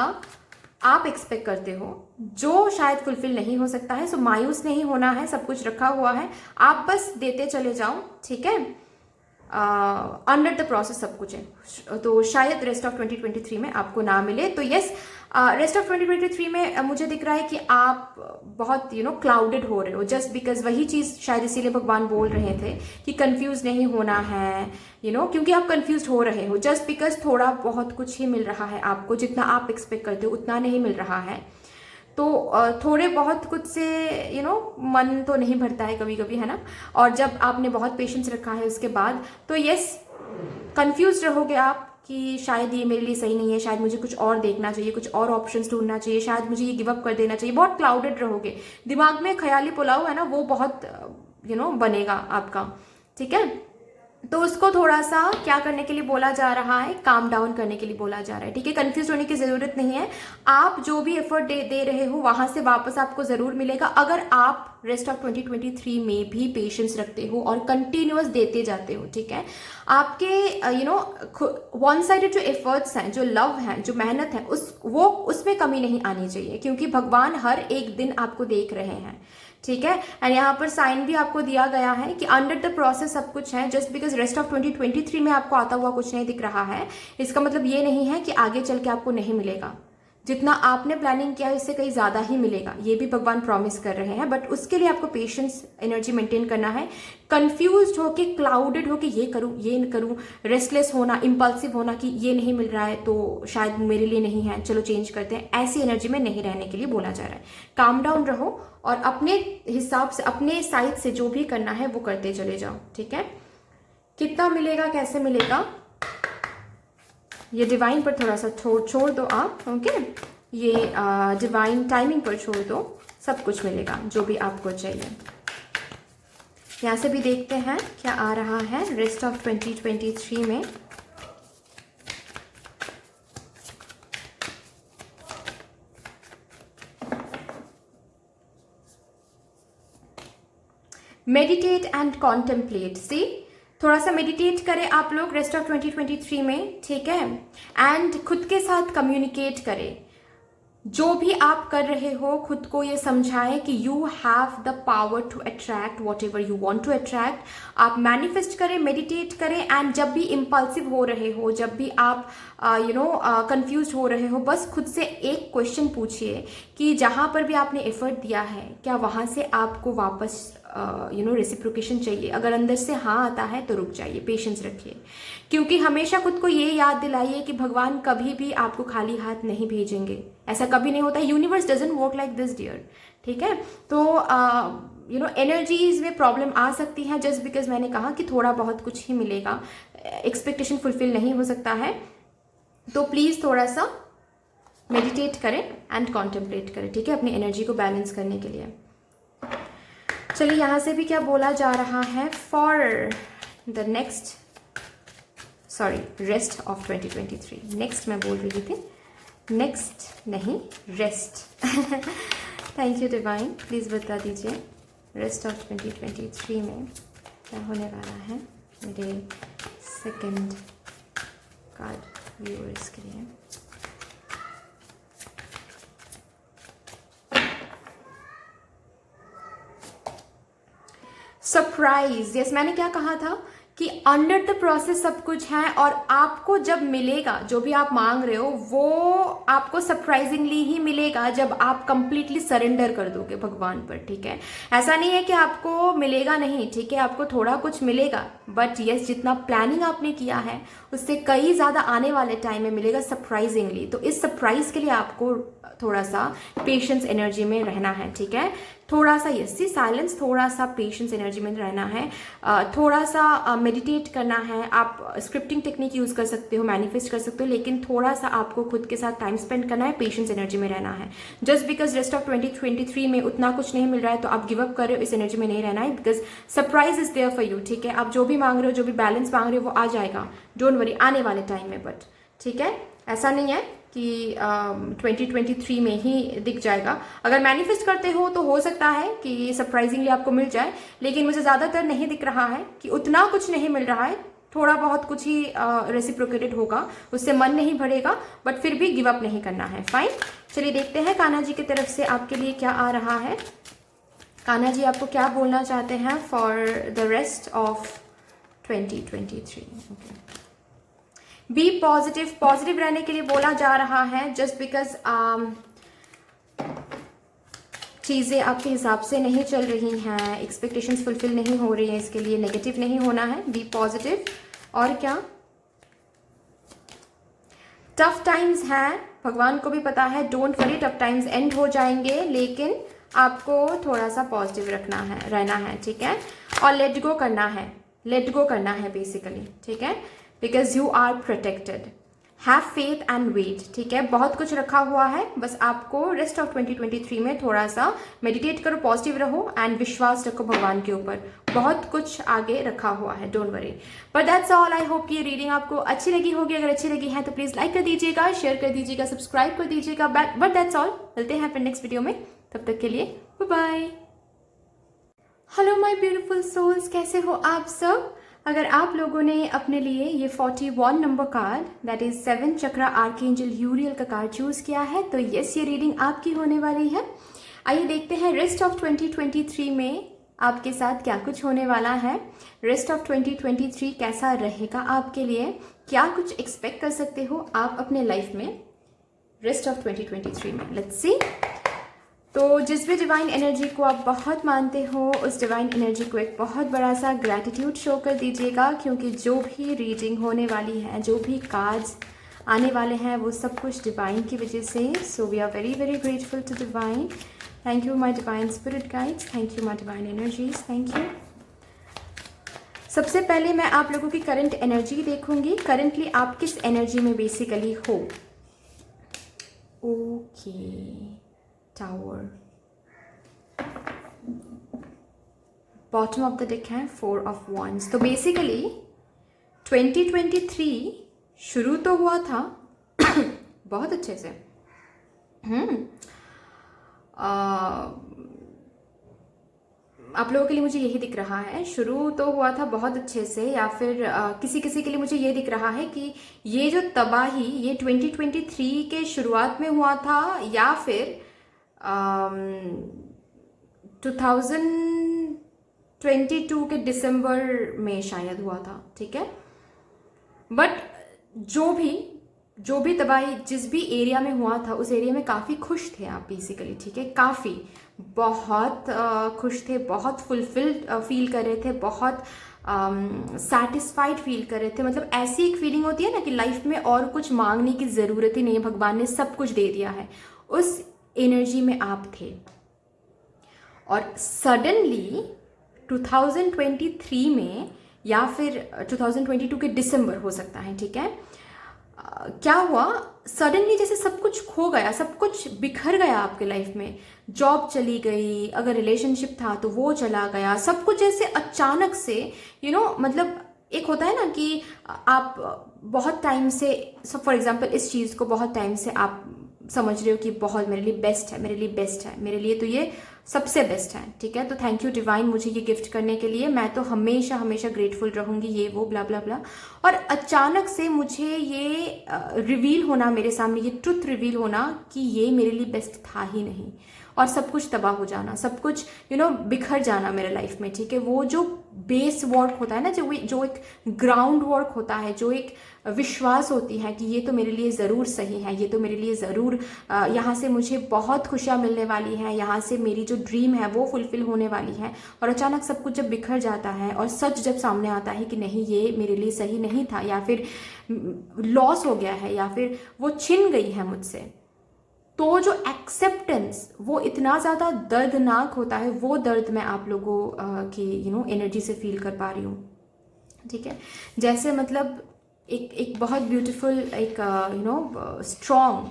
आप एक्सपेक्ट करते हो जो शायद फुलफिल नहीं हो सकता है। सो मायूस नहीं होना है, सब कुछ रखा हुआ है, आप बस देते चले जाओ, ठीक है। अंडर द प्रोसेस सब कुछ है। तो शायद रेस्ट ऑफ 2023 में आपको ना मिले। तो यस, रेस्ट ऑफ 2023 में मुझे दिख रहा है कि आप बहुत क्लाउडेड हो रहे हो, जस्ट बिकॉज वही चीज़ शायद इसीलिए भगवान बोल रहे थे कि कंफ्यूज नहीं होना है, क्योंकि आप कंफ्यूज हो रहे हो जस्ट बिकॉज थोड़ा बहुत कुछ ही मिल रहा है आपको, जितना आप एक्सपेक्ट करते हो उतना नहीं मिल रहा है। तो थोड़े बहुत कुछ से मन तो नहीं भरता है कभी कभी, है ना। और जब आपने बहुत पेशेंस रखा है उसके बाद, तो यस, कंफ्यूज रहोगे आप कि शायद ये मेरे लिए सही नहीं है, शायद मुझे कुछ और देखना चाहिए, कुछ और ऑप्शंस ढूंढना चाहिए, शायद मुझे ये गिव अप कर देना चाहिए। बहुत क्लाउडेड रहोगे, दिमाग में ख्याली पुलाव है ना, वो बहुत बनेगा आपका, ठीक है। तो उसको थोड़ा सा क्या करने के लिए बोला जा रहा है, काम डाउन करने के लिए बोला जा रहा है, ठीक है। कंफ्यूज होने की जरूरत नहीं है, आप जो भी एफर्ट दे रहे हो वहां से वापस आपको जरूर मिलेगा, अगर आप रेस्ट ऑफ 2023 में भी पेशेंस रखते हो और कंटिन्यूअस देते जाते हो, ठीक है। आपके वन साइडेड जो एफर्ट्स हैं, जो लव है, जो मेहनत है, उसमें कमी नहीं आनी चाहिए, क्योंकि भगवान हर एक दिन आपको देख रहे हैं, ठीक है। एंड यहाँ पर साइन भी आपको दिया गया है कि अंडर द प्रोसेस सब कुछ है, जस्ट बिकॉज रेस्ट ऑफ 2023 में आपको आता हुआ कुछ नहीं दिख रहा है, इसका मतलब ये नहीं है कि आगे चल के आपको नहीं मिलेगा। जितना आपने प्लानिंग किया है इससे कहीं ज़्यादा ही मिलेगा, ये भी भगवान प्रॉमिस कर रहे हैं। बट उसके लिए आपको पेशेंस, एनर्जी मेंटेन करना है। कंफ्यूज होके, क्लाउडेड होके ये करूँ ये करूँ, रेस्टलेस होना, इम्पल्सिव होना कि ये नहीं मिल रहा है तो शायद मेरे लिए नहीं है, चलो चेंज करते हैं, ऐसी एनर्जी में नहीं रहने के लिए बोला जा रहा है। काम डाउन रहो और अपने हिसाब से, अपने साइड से जो भी करना है वो करते चले जाओ, ठीक है। कितना मिलेगा, कैसे मिलेगा, ये डिवाइन पर थोड़ा सा छोड़ दो आप, ओके। ये डिवाइन टाइमिंग पर छोड़ दो, सब कुछ मिलेगा जो भी आपको चाहिए। यहाँ से भी देखते हैं क्या आ रहा है रेस्ट ऑफ 2023 में। मेडिटेट एंड कॉन्टेम्पलेट, सी थोड़ा सा मेडिटेट करें आप लोग रेस्ट ऑफ 2023 में, ठीक है। एंड खुद के साथ कम्युनिकेट करें, जो भी आप कर रहे हो खुद को ये समझाएं कि you have the power to attract whatever you want to attract. आप मैनिफेस्ट करें, मेडिटेट करें। एंड जब भी इम्पल्सिव हो रहे हो, जब भी आप कंफ्यूज हो रहे हो, बस खुद से एक क्वेश्चन पूछिए कि जहाँ पर भी आपने एफर्ट दिया है क्या वहाँ से आपको वापस रेसिप्रोकेशन चाहिए। अगर अंदर से हाँ आता है तो रुक जाइए, पेशेंस रखिए, क्योंकि हमेशा खुद को ये याद दिलाइए कि भगवान कभी भी आपको खाली हाथ नहीं भेजेंगे, ऐसा कभी नहीं होता। Universe doesn't work like this dear, ठीक है। तो एनर्जीज में प्रॉब्लम आ सकती है, जस्ट बिकॉज मैंने कहा कि थोड़ा बहुत कुछ ही मिलेगा, एक्सपेक्टेशन फुलफिल नहीं हो सकता है। तो प्लीज थोड़ा सा मेडिटेट करें एंड कॉन्टेम्पलेट करें, ठीक है, अपनी एनर्जी को बैलेंस करने के लिए। चलिए यहाँ से भी क्या बोला जा रहा है for the next rest of 2023। Next मैं बोल रही थी, नेक्स्ट नहीं, rest. Thank you divine, please बता दीजिए रेस्ट ऑफ 2023 में क्या होने वाला है मेरे सेकंड कार्ड व्यूअर्स के लिए। सरप्राइज, यस, मैंने क्या कहा था कि अंडर द प्रोसेस सब कुछ है और आपको जब मिलेगा जो भी आप मांग रहे हो वो आपको सरप्राइजिंगली ही मिलेगा जब आप कंप्लीटली सरेंडर कर दोगे भगवान पर, ठीक है। ऐसा नहीं है कि आपको मिलेगा नहीं, ठीक है, आपको थोड़ा कुछ मिलेगा, बट यस जितना प्लानिंग आपने किया है उससे कई ज़्यादा आने वाले टाइम में मिलेगा सरप्राइजिंगली। तो इस सरप्राइज के लिए आपको थोड़ा सा पेशेंस एनर्जी में रहना है, ठीक है, थोड़ा सा यस साइलेंस, थोड़ा सा पेशेंस एनर्जी में रहना है, थोड़ा सा मेडिटेट करना है। आप स्क्रिप्टिंग टेक्निक यूज़ कर सकते हो, मैनिफेस्ट कर सकते हो, लेकिन थोड़ा सा आपको खुद के साथ टाइम स्पेंड करना है, पेशेंस एनर्जी में रहना है। जस्ट बिकॉज रेस्ट ऑफ 2023 में उतना कुछ नहीं मिल रहा है तो आप गिव अप कर रहे हो, इस एनर्जी में नहीं रहना है, because surprise is there for you, ठीक है। आप जो भी मांग रहे हो, जो भी बैलेंस मांग रहे हो वो आ जाएगा, डोंट वरी, आने वाले टाइम में, बट ठीक है, ऐसा नहीं है कि 2023 में ही दिख जाएगा। अगर मैनिफेस्ट करते हो तो हो सकता है कि सरप्राइजिंगली आपको मिल जाए, लेकिन मुझे ज़्यादातर नहीं दिख रहा है कि उतना कुछ नहीं मिल रहा है, थोड़ा बहुत कुछ ही रेसिप्रोकेटेड होगा, उससे मन नहीं भरेगा, बट फिर भी गिव अप नहीं करना है। फाइन, चलिए देखते हैं कान्हा जी की तरफ से आपके लिए क्या आ रहा है। कान्हा जी आपको क्या बोलना चाहते हैं for the rest of 2023। Be positive, positive रहने के लिए बोला जा रहा है। जस्ट बिकॉज चीज़ें आपके हिसाब से नहीं चल रही हैं, एक्सपेक्टेशंस फुलफिल नहीं हो रही हैं, इसके लिए नेगेटिव नहीं होना है, बी पॉजिटिव। और क्या, टफ टाइम्स हैं, भगवान को भी पता है, don't worry, tough times and हो जाएंगे, लेकिन आपको थोड़ा सा पॉजिटिव रखना है, रहना है, ठीक है, और लेट गो करना है, लेट गो करना है बेसिकली, ठीक है, because you are protected. Have faith and wait, ठीक है, बहुत कुछ रखा हुआ है, बस आपको रेस्ट ऑफ 2023 में थोड़ा सा मेडिटेट करो, पॉजिटिव रहो एंड विश्वास रखो भगवान के ऊपर, बहुत कुछ आगे रखा हुआ है, don't worry. But that's all, I hope कि ये रीडिंग आपको अच्छी लगी होगी। अगर अच्छी लगी है तो प्लीज लाइक कर दीजिएगा, शेयर कर दीजिएगा, सब्सक्राइब कर दीजिएगा। बट दैट्स ऑल, मिलते हैं फिर नेक्स्ट वीडियो में, तब तक के लिए bye bye. Hello my beautiful souls, कैसे हो आप सब। अगर आप लोगों ने अपने लिए ये 41 number card, that is 7 chakra archangel Uriel का कार्ड चूज किया है, तो यस ये रीडिंग आपकी होने वाली है। आइए देखते हैं रेस्ट ऑफ 2023 में आपके साथ क्या कुछ होने वाला है। रेस्ट ऑफ 2023 कैसा रहेगा आपके लिए, क्या कुछ एक्सपेक्ट कर सकते हो आप अपने लाइफ में रेस्ट ऑफ 2023 में। Let's see. तो जिस भी डिवाइन एनर्जी को आप बहुत मानते हो, उस डिवाइन एनर्जी को एक बहुत बड़ा सा ग्रैटिट्यूड शो कर दीजिएगा, क्योंकि जो भी रीडिंग होने वाली है, जो भी कार्ड्स आने वाले हैं, वो सब कुछ डिवाइन की वजह से। So we are very very grateful to divine. Thank you my divine spirit guides, thank you my divine energies, thank you. सबसे पहले मैं आप लोगों की करंट एनर्जी देखूंगी, करंटली आप किस एनर्जी में बेसिकली हो। Okay, tower, bottom of the deck है 4 ऑफ वॉन्ड्स। तो बेसिकली 2023 शुरू तो हुआ था बहुत अच्छे से, आप लोगों के लिए मुझे यही दिख रहा है, शुरू तो हुआ था बहुत अच्छे से, या फिर किसी किसी के लिए मुझे ये दिख रहा है कि ये जो तबाही ये 2023 के शुरुआत में हुआ था, या फिर 2022 के दिसंबर में शायद हुआ था, ठीक है। बट जो भी तबाही जिस भी एरिया में हुआ था, उस एरिया में काफ़ी खुश थे आप बेसिकली, ठीक है, काफ़ी बहुत खुश थे, बहुत फुलफिल्ड फील कर रहे थे, बहुत सैटिस्फाइड फील कर रहे थे। मतलब ऐसी एक फीलिंग होती है ना कि लाइफ में और कुछ मांगने की ज़रूरत ही नहीं है, भगवान ने सब कुछ दे दिया है, उस एनर्जी में आप थे। और सडनली 2023 में या फिर 2022 के दिसंबर हो सकता है, ठीक है, क्या हुआ, सडनली जैसे सब कुछ खो गया, सब कुछ बिखर गया आपके लाइफ में। जॉब चली गई, अगर रिलेशनशिप था तो वो चला गया, सब कुछ जैसे अचानक से मतलब एक होता है ना कि आप बहुत टाइम से, फॉर एग्जांपल इस चीज़ को बहुत टाइम से आप समझ रहे हो कि बहुत मेरे लिए बेस्ट है, मेरे लिए बेस्ट है, मेरे लिए तो ये सबसे बेस्ट है, ठीक है। तो थैंक यू डिवाइन मुझे ये गिफ्ट करने के लिए, मैं तो हमेशा हमेशा ग्रेटफुल रहूँगी, ये वो ब्ला ब्ला ब्ला। और अचानक से मुझे ये रिवील होना मेरे सामने, ये ट्रुथ रिवील होना कि ये मेरे लिए बेस्ट था ही नहीं, और सब कुछ तबाह हो जाना, सब कुछ बिखर जाना मेरे लाइफ में, ठीक है। वो जो बेस वर्क होता है ना, जो एक ग्राउंड वर्क होता है, जो एक विश्वास होती है कि ये तो मेरे लिए ज़रूर सही है, ये तो मेरे लिए ज़रूर यहाँ से मुझे बहुत खुशियाँ मिलने वाली हैं, यहाँ से मेरी जो ड्रीम है वो फुलफिल होने वाली है। और अचानक सब कुछ जब बिखर जाता है और सच जब सामने आता है कि नहीं ये मेरे लिए सही नहीं था, या फिर लॉस हो गया है, या फिर वो छिन गई है मुझसे, तो जो एक्सेप्टेंस वो इतना ज़्यादा दर्दनाक होता है, वो दर्द मैं आप लोगों की एनर्जी से फील कर पा रही हूँ, ठीक है। जैसे मतलब एक बहुत ब्यूटीफुल एक स्ट्रॉन्ग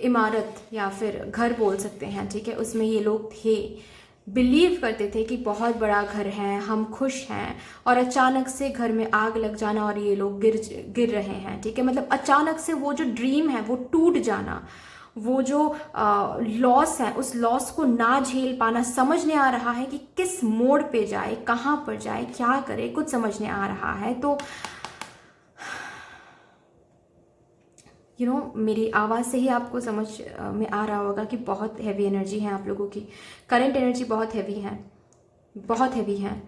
इमारत या फिर घर बोल सकते हैं, ठीक है। उसमें ये लोग थे, बिलीव करते थे कि बहुत बड़ा घर है, हम खुश हैं, और अचानक से घर में आग लग जाना और ये लोग गिर रहे हैं, ठीक है। मतलब अचानक से वो जो ड्रीम है वो टूट जाना, वो जो लॉस है उस लॉस को ना झेल पाना, समझ नहीं आ रहा है कि किस मोड़ पे जाए, कहाँ पर जाए, क्या करे, कुछ समझ नहीं आ रहा है। तो मेरी आवाज़ से ही आपको समझ में आ रहा होगा कि बहुत हैवी एनर्जी है आप लोगों की, करंट एनर्जी बहुत हैवी है, बहुत हैवी है।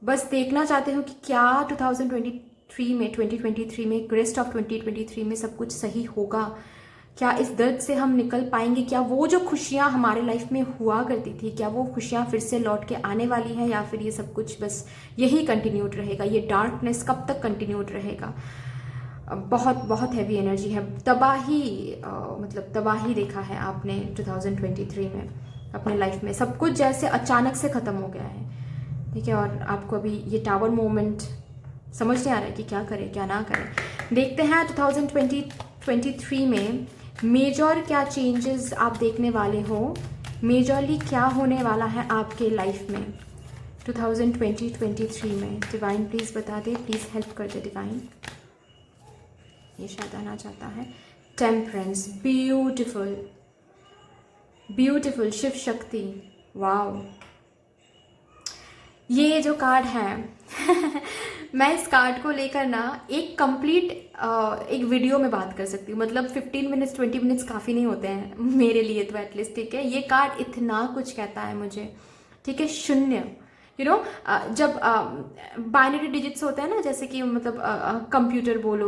बस देखना चाहते हो कि क्या 2023 में रेस्ट ऑफ 2023 में सब कुछ सही होगा, क्या इस दर्द से हम निकल पाएंगे, क्या वो जो खुशियाँ हमारे लाइफ में हुआ करती थी, क्या वो खुशियाँ फिर से लौट के आने वाली हैं, या फिर ये सब कुछ बस यही कंटिन्यूड रहेगा, ये डार्कनेस कब तक कंटिन्यूड रहेगा। बहुत बहुत हैवी एनर्जी है, तबाही, मतलब तबाही देखा है आपने 2023 में अपने लाइफ में, सब कुछ जैसे अचानक से ख़त्म हो गया है, ठीक है। और आपको अभी ये टावर मोमेंट समझ नहीं आ रहा है कि क्या करें क्या ना करें। देखते हैं 2023 में मेजर क्या चेंजेस आप देखने वाले हो, मेजरली क्या होने वाला है आपके लाइफ में 2023 में। डिवाइन प्लीज़ बता दे, प्लीज़ हेल्प कर दे डिवाइन। ये शायद आना चाहता है temperance, beautiful beautiful, Shiv Shakti, wow. ये जो कार्ड है मैं इस कार्ड को लेकर ना एक कंप्लीट एक वीडियो में बात कर सकती हूँ, मतलब 15 मिनट्स 20 मिनट्स काफ़ी नहीं होते हैं मेरे लिए तो एटलीस्ट, ठीक है। ये कार्ड इतना कुछ कहता है मुझे, ठीक है। शून्य, जब बाइनरी डिजिट्स होते हैं ना, जैसे कि मतलब कंप्यूटर बोलो,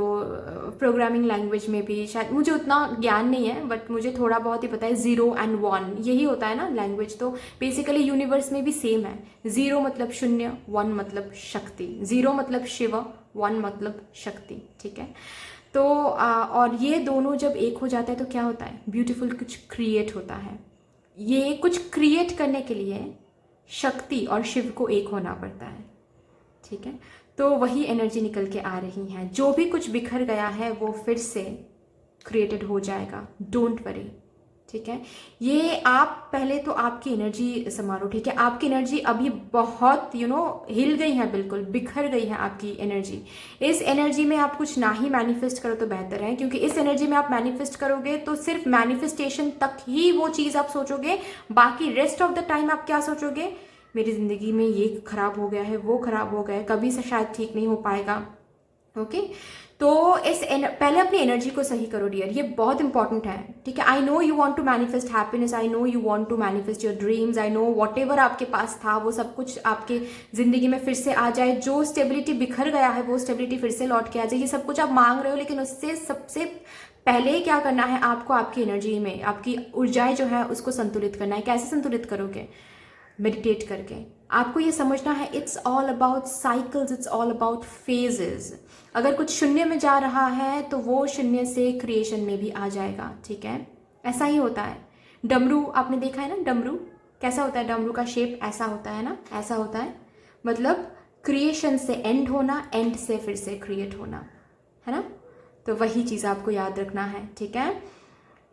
प्रोग्रामिंग लैंग्वेज में भी शायद, मुझे उतना ज्ञान नहीं है बट मुझे थोड़ा बहुत ही पता है, 0 and 1 यही होता है ना लैंग्वेज। तो बेसिकली यूनिवर्स में भी सेम है, 0 मतलब शून्य, 1 मतलब शक्ति, 0 मतलब शिव, 1 मतलब शक्ति, ठीक है। तो और ये दोनों जब एक हो जाता है तो क्या होता है, ब्यूटीफुल कुछ क्रिएट होता है। ये कुछ क्रिएट करने के लिए शक्ति और शिव को एक होना पड़ता है, ठीक है। तो वही एनर्जी निकल के आ रही है, जो भी कुछ बिखर गया है वो फिर से क्रिएटेड हो जाएगा, डोंट वरी, ठीक है। ये आप पहले तो आपकी एनर्जी संभालो, ठीक है। आपकी एनर्जी अभी बहुत हिल गई है, बिल्कुल बिखर गई है आपकी एनर्जी। इस एनर्जी में आप कुछ ना ही मैनिफेस्ट करो तो बेहतर है, क्योंकि इस एनर्जी में आप मैनिफेस्ट करोगे तो सिर्फ मैनिफेस्टेशन तक ही वो चीज़ आप सोचोगे, बाकी रेस्ट ऑफ द टाइम आप क्या सोचोगे, मेरी ज़िंदगी में ये खराब हो गया है, वो खराब हो गया है, कभी से शायद ठीक नहीं हो पाएगा, ओके। तो पहले अपनी एनर्जी को सही करो डियर, ये बहुत इंपॉर्टेंट है, ठीक है। I know you want to manifest happiness, I know you want to manifest your dreams, I know whatever आपके पास था वो सब कुछ आपके ज़िंदगी में फिर से आ जाए, जो स्टेबिलिटी बिखर गया है वो स्टेबिलिटी फिर से लौट के आ जाए, ये सब कुछ आप मांग रहे हो। लेकिन उससे सबसे पहले क्या करना है आपको, आपकी एनर्जी में आपकी ऊर्जाएं जो है उसको संतुलित करना है। कैसे संतुलित करोगे, मेडिटेट करके। आपको ये समझना है it's all about cycles, it's all about phases. अगर कुछ शून्य में जा रहा है तो वो शून्य से क्रिएशन में भी आ जाएगा, ठीक है। ऐसा ही होता है। डमरू आपने देखा है ना, डमरू कैसा होता है, डमरू का शेप ऐसा होता है ना, ऐसा होता है, मतलब क्रिएशन से एंड होना, एंड से फिर से क्रिएट होना, है ना। तो वही चीज़ आपको याद रखना है, ठीक है।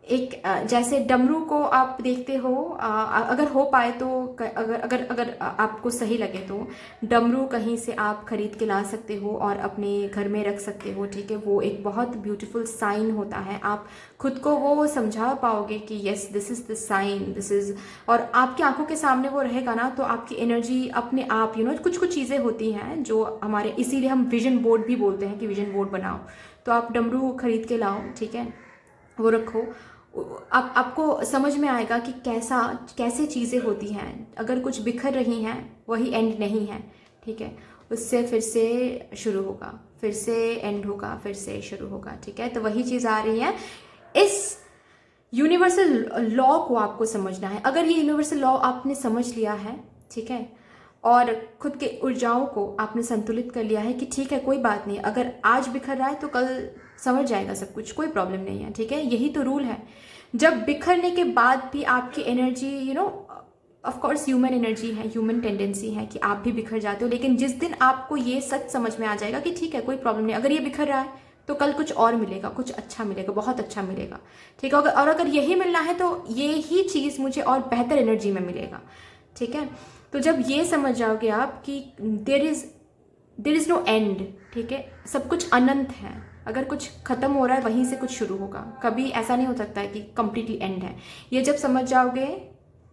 एक जैसे डमरू को आप देखते हो, अगर हो पाए तो अगर अगर अगर आपको सही लगे तो डमरू कहीं से आप खरीद के ला सकते हो और अपने घर में रख सकते हो, ठीक है। वो एक बहुत ब्यूटीफुल साइन होता है, आप खुद को वो समझा पाओगे कि yes this is the sign, this is, और आपकी आंखों के सामने वो रहेगा ना, तो आपकी एनर्जी अपने आप कुछ कुछ चीज़ें होती हैं जो हमारे, इसीलिए हम विजन बोर्ड भी बोलते हैं कि विजन बोर्ड बनाओ। तो आप डमरू खरीद के लाओ, ठीक है, वो रखो। आपको समझ में आएगा कि कैसे चीज़ें होती हैं। अगर कुछ बिखर रही हैं वही एंड नहीं है, ठीक है। उससे फिर से शुरू होगा, फिर से एंड होगा, फिर से शुरू होगा, ठीक है। तो वही चीज़ आ रही है। इस यूनिवर्सल लॉ को आपको समझना है। अगर ये यूनिवर्सल लॉ आपने समझ लिया है, ठीक है, और खुद के ऊर्जाओं को आपने संतुलित कर लिया है कि ठीक है कोई बात नहीं, अगर आज बिखर रहा है तो कल समझ जाएगा सब कुछ, कोई प्रॉब्लम नहीं है, ठीक है। यही तो रूल है। जब बिखरने के बाद भी आपकी energy of course human energy है, ह्यूमन टेंडेंसी है कि आप भी बिखर जाते हो, लेकिन जिस दिन आपको ये सच समझ में आ जाएगा कि ठीक है कोई प्रॉब्लम नहीं, अगर ये बिखर रहा है तो कल कुछ और मिलेगा, कुछ अच्छा मिलेगा, बहुत अच्छा मिलेगा, ठीक है। और अगर यही मिलना है तो ये ही चीज़ मुझे और बेहतर एनर्जी में मिलेगा, ठीक है। तो जब ये समझ जाओगे आप कि देयर इज़ नो एंड, ठीक है, सब कुछ अनंत है। अगर कुछ खत्म हो रहा है वहीं से कुछ शुरू होगा, कभी ऐसा नहीं हो सकता है कि कंप्लीटली एंड है। ये जब समझ जाओगे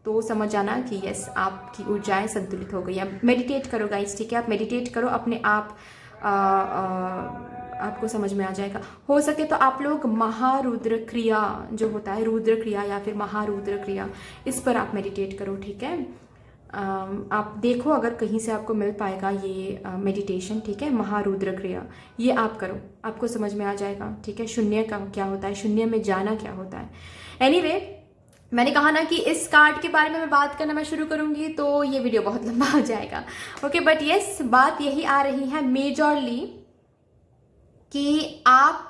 तो समझ जाना कि यस आपकी ऊर्जाएं संतुलित हो गई है। मेडिटेट करो गाइस, ठीक है, आप मेडिटेट करो, अपने आप आपको समझ में आ जाएगा। हो सके तो आप लोग महारुद्र क्रिया जो होता है, रुद्र क्रिया या फिर महारुद्र क्रिया, इस पर आप मेडिटेट करो, ठीक है। आप देखो अगर कहीं से आपको मिल पाएगा ये मेडिटेशन, ठीक है, महारुद्र क्रिया, ये आप करो, आपको समझ में आ जाएगा, ठीक है। शून्य का क्या होता है, शून्य में जाना क्या होता है। एनीवे, मैंने कहा ना कि इस कार्ड के बारे में मैं बात करना मैं शुरू करूंगी तो ये वीडियो बहुत लंबा हो जाएगा, ओके। बट यस, बात यही आ रही है मेजरली कि आप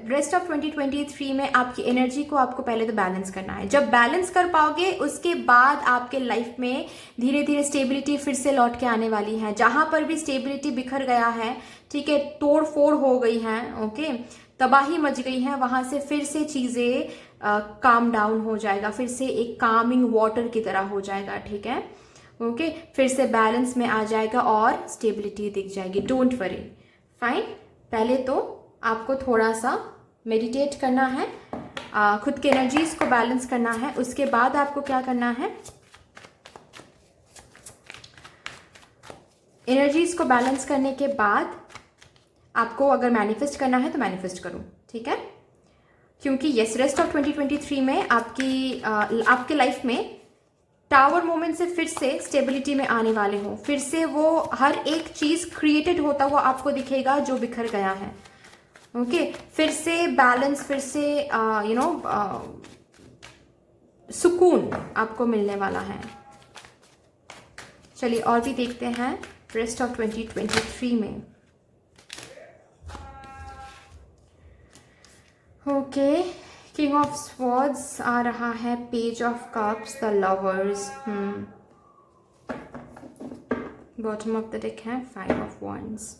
रेस्ट ऑफ 2023 में आपकी एनर्जी को आपको पहले तो बैलेंस करना है। जब बैलेंस कर पाओगे उसके बाद आपके लाइफ में धीरे धीरे स्टेबिलिटी फिर से लौट के आने वाली है। जहां पर भी स्टेबिलिटी बिखर गया है, ठीक है, तोड़ फोड़ हो गई है, ओके, तबाही मच गई है, वहां से फिर से चीजें काम डाउन हो जाएगा, फिर से एक कामिंग वाटर की तरह हो जाएगा, ठीक है, ओके। फिर से बैलेंस में आ जाएगा और स्टेबिलिटी दिख जाएगी। Don't worry, fine. पहले तो आपको थोड़ा सा मेडिटेट करना है, खुद के एनर्जीज को बैलेंस करना है। उसके बाद आपको क्या करना है, एनर्जीज को बैलेंस करने के बाद आपको अगर मैनिफेस्ट करना है तो मैनिफेस्ट करो, ठीक है। क्योंकि यस, रेस्ट ऑफ 2023 में आपके लाइफ में टावर मोमेंट से फिर से स्टेबिलिटी में आने वाले हो। फिर से वो हर एक चीज क्रिएटेड होता हुआ आपको दिखेगा जो बिखर गया है, ओके। फिर से बैलेंस, फिर से सुकून आपको मिलने वाला है। चलिए और भी देखते हैं रेस्ट ऑफ 2023 में, ओके। किंग ऑफ स्वॉर्ड्स आ रहा है, page of cups, the lovers, bottom of the deck है 5 ऑफ वॉन्ड्स।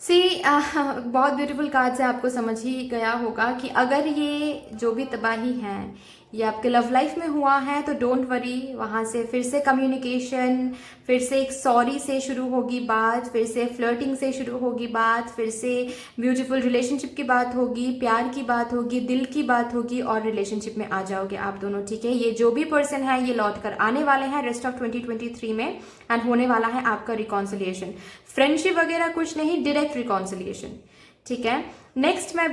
बहुत ब्यूटीफुल कार्ड से आपको समझ ही गया होगा कि अगर ये जो भी तबाही है ये आपके लव लाइफ में हुआ है तो डोंट वरी, वहाँ से फिर से कम्युनिकेशन, फिर से एक सॉरी से शुरू होगी बात, फिर से फ्लर्टिंग से शुरू होगी बात, फिर से ब्यूटीफुल रिलेशनशिप की बात होगी, प्यार की बात होगी, दिल की बात होगी और रिलेशनशिप में आ जाओगे आप दोनों, ठीक है। ये जो भी पर्सन है ये लौट कर आने वाले हैं रेस्ट ऑफ 2023 में एंड होने वाला है आपका रिकॉन्सिलिएशन। फ्रेंडशिप वगैरह कुछ नहीं, डायरेक्ट रिकॉन्सिलिएशन, ठीक है। नेक्स्ट मैं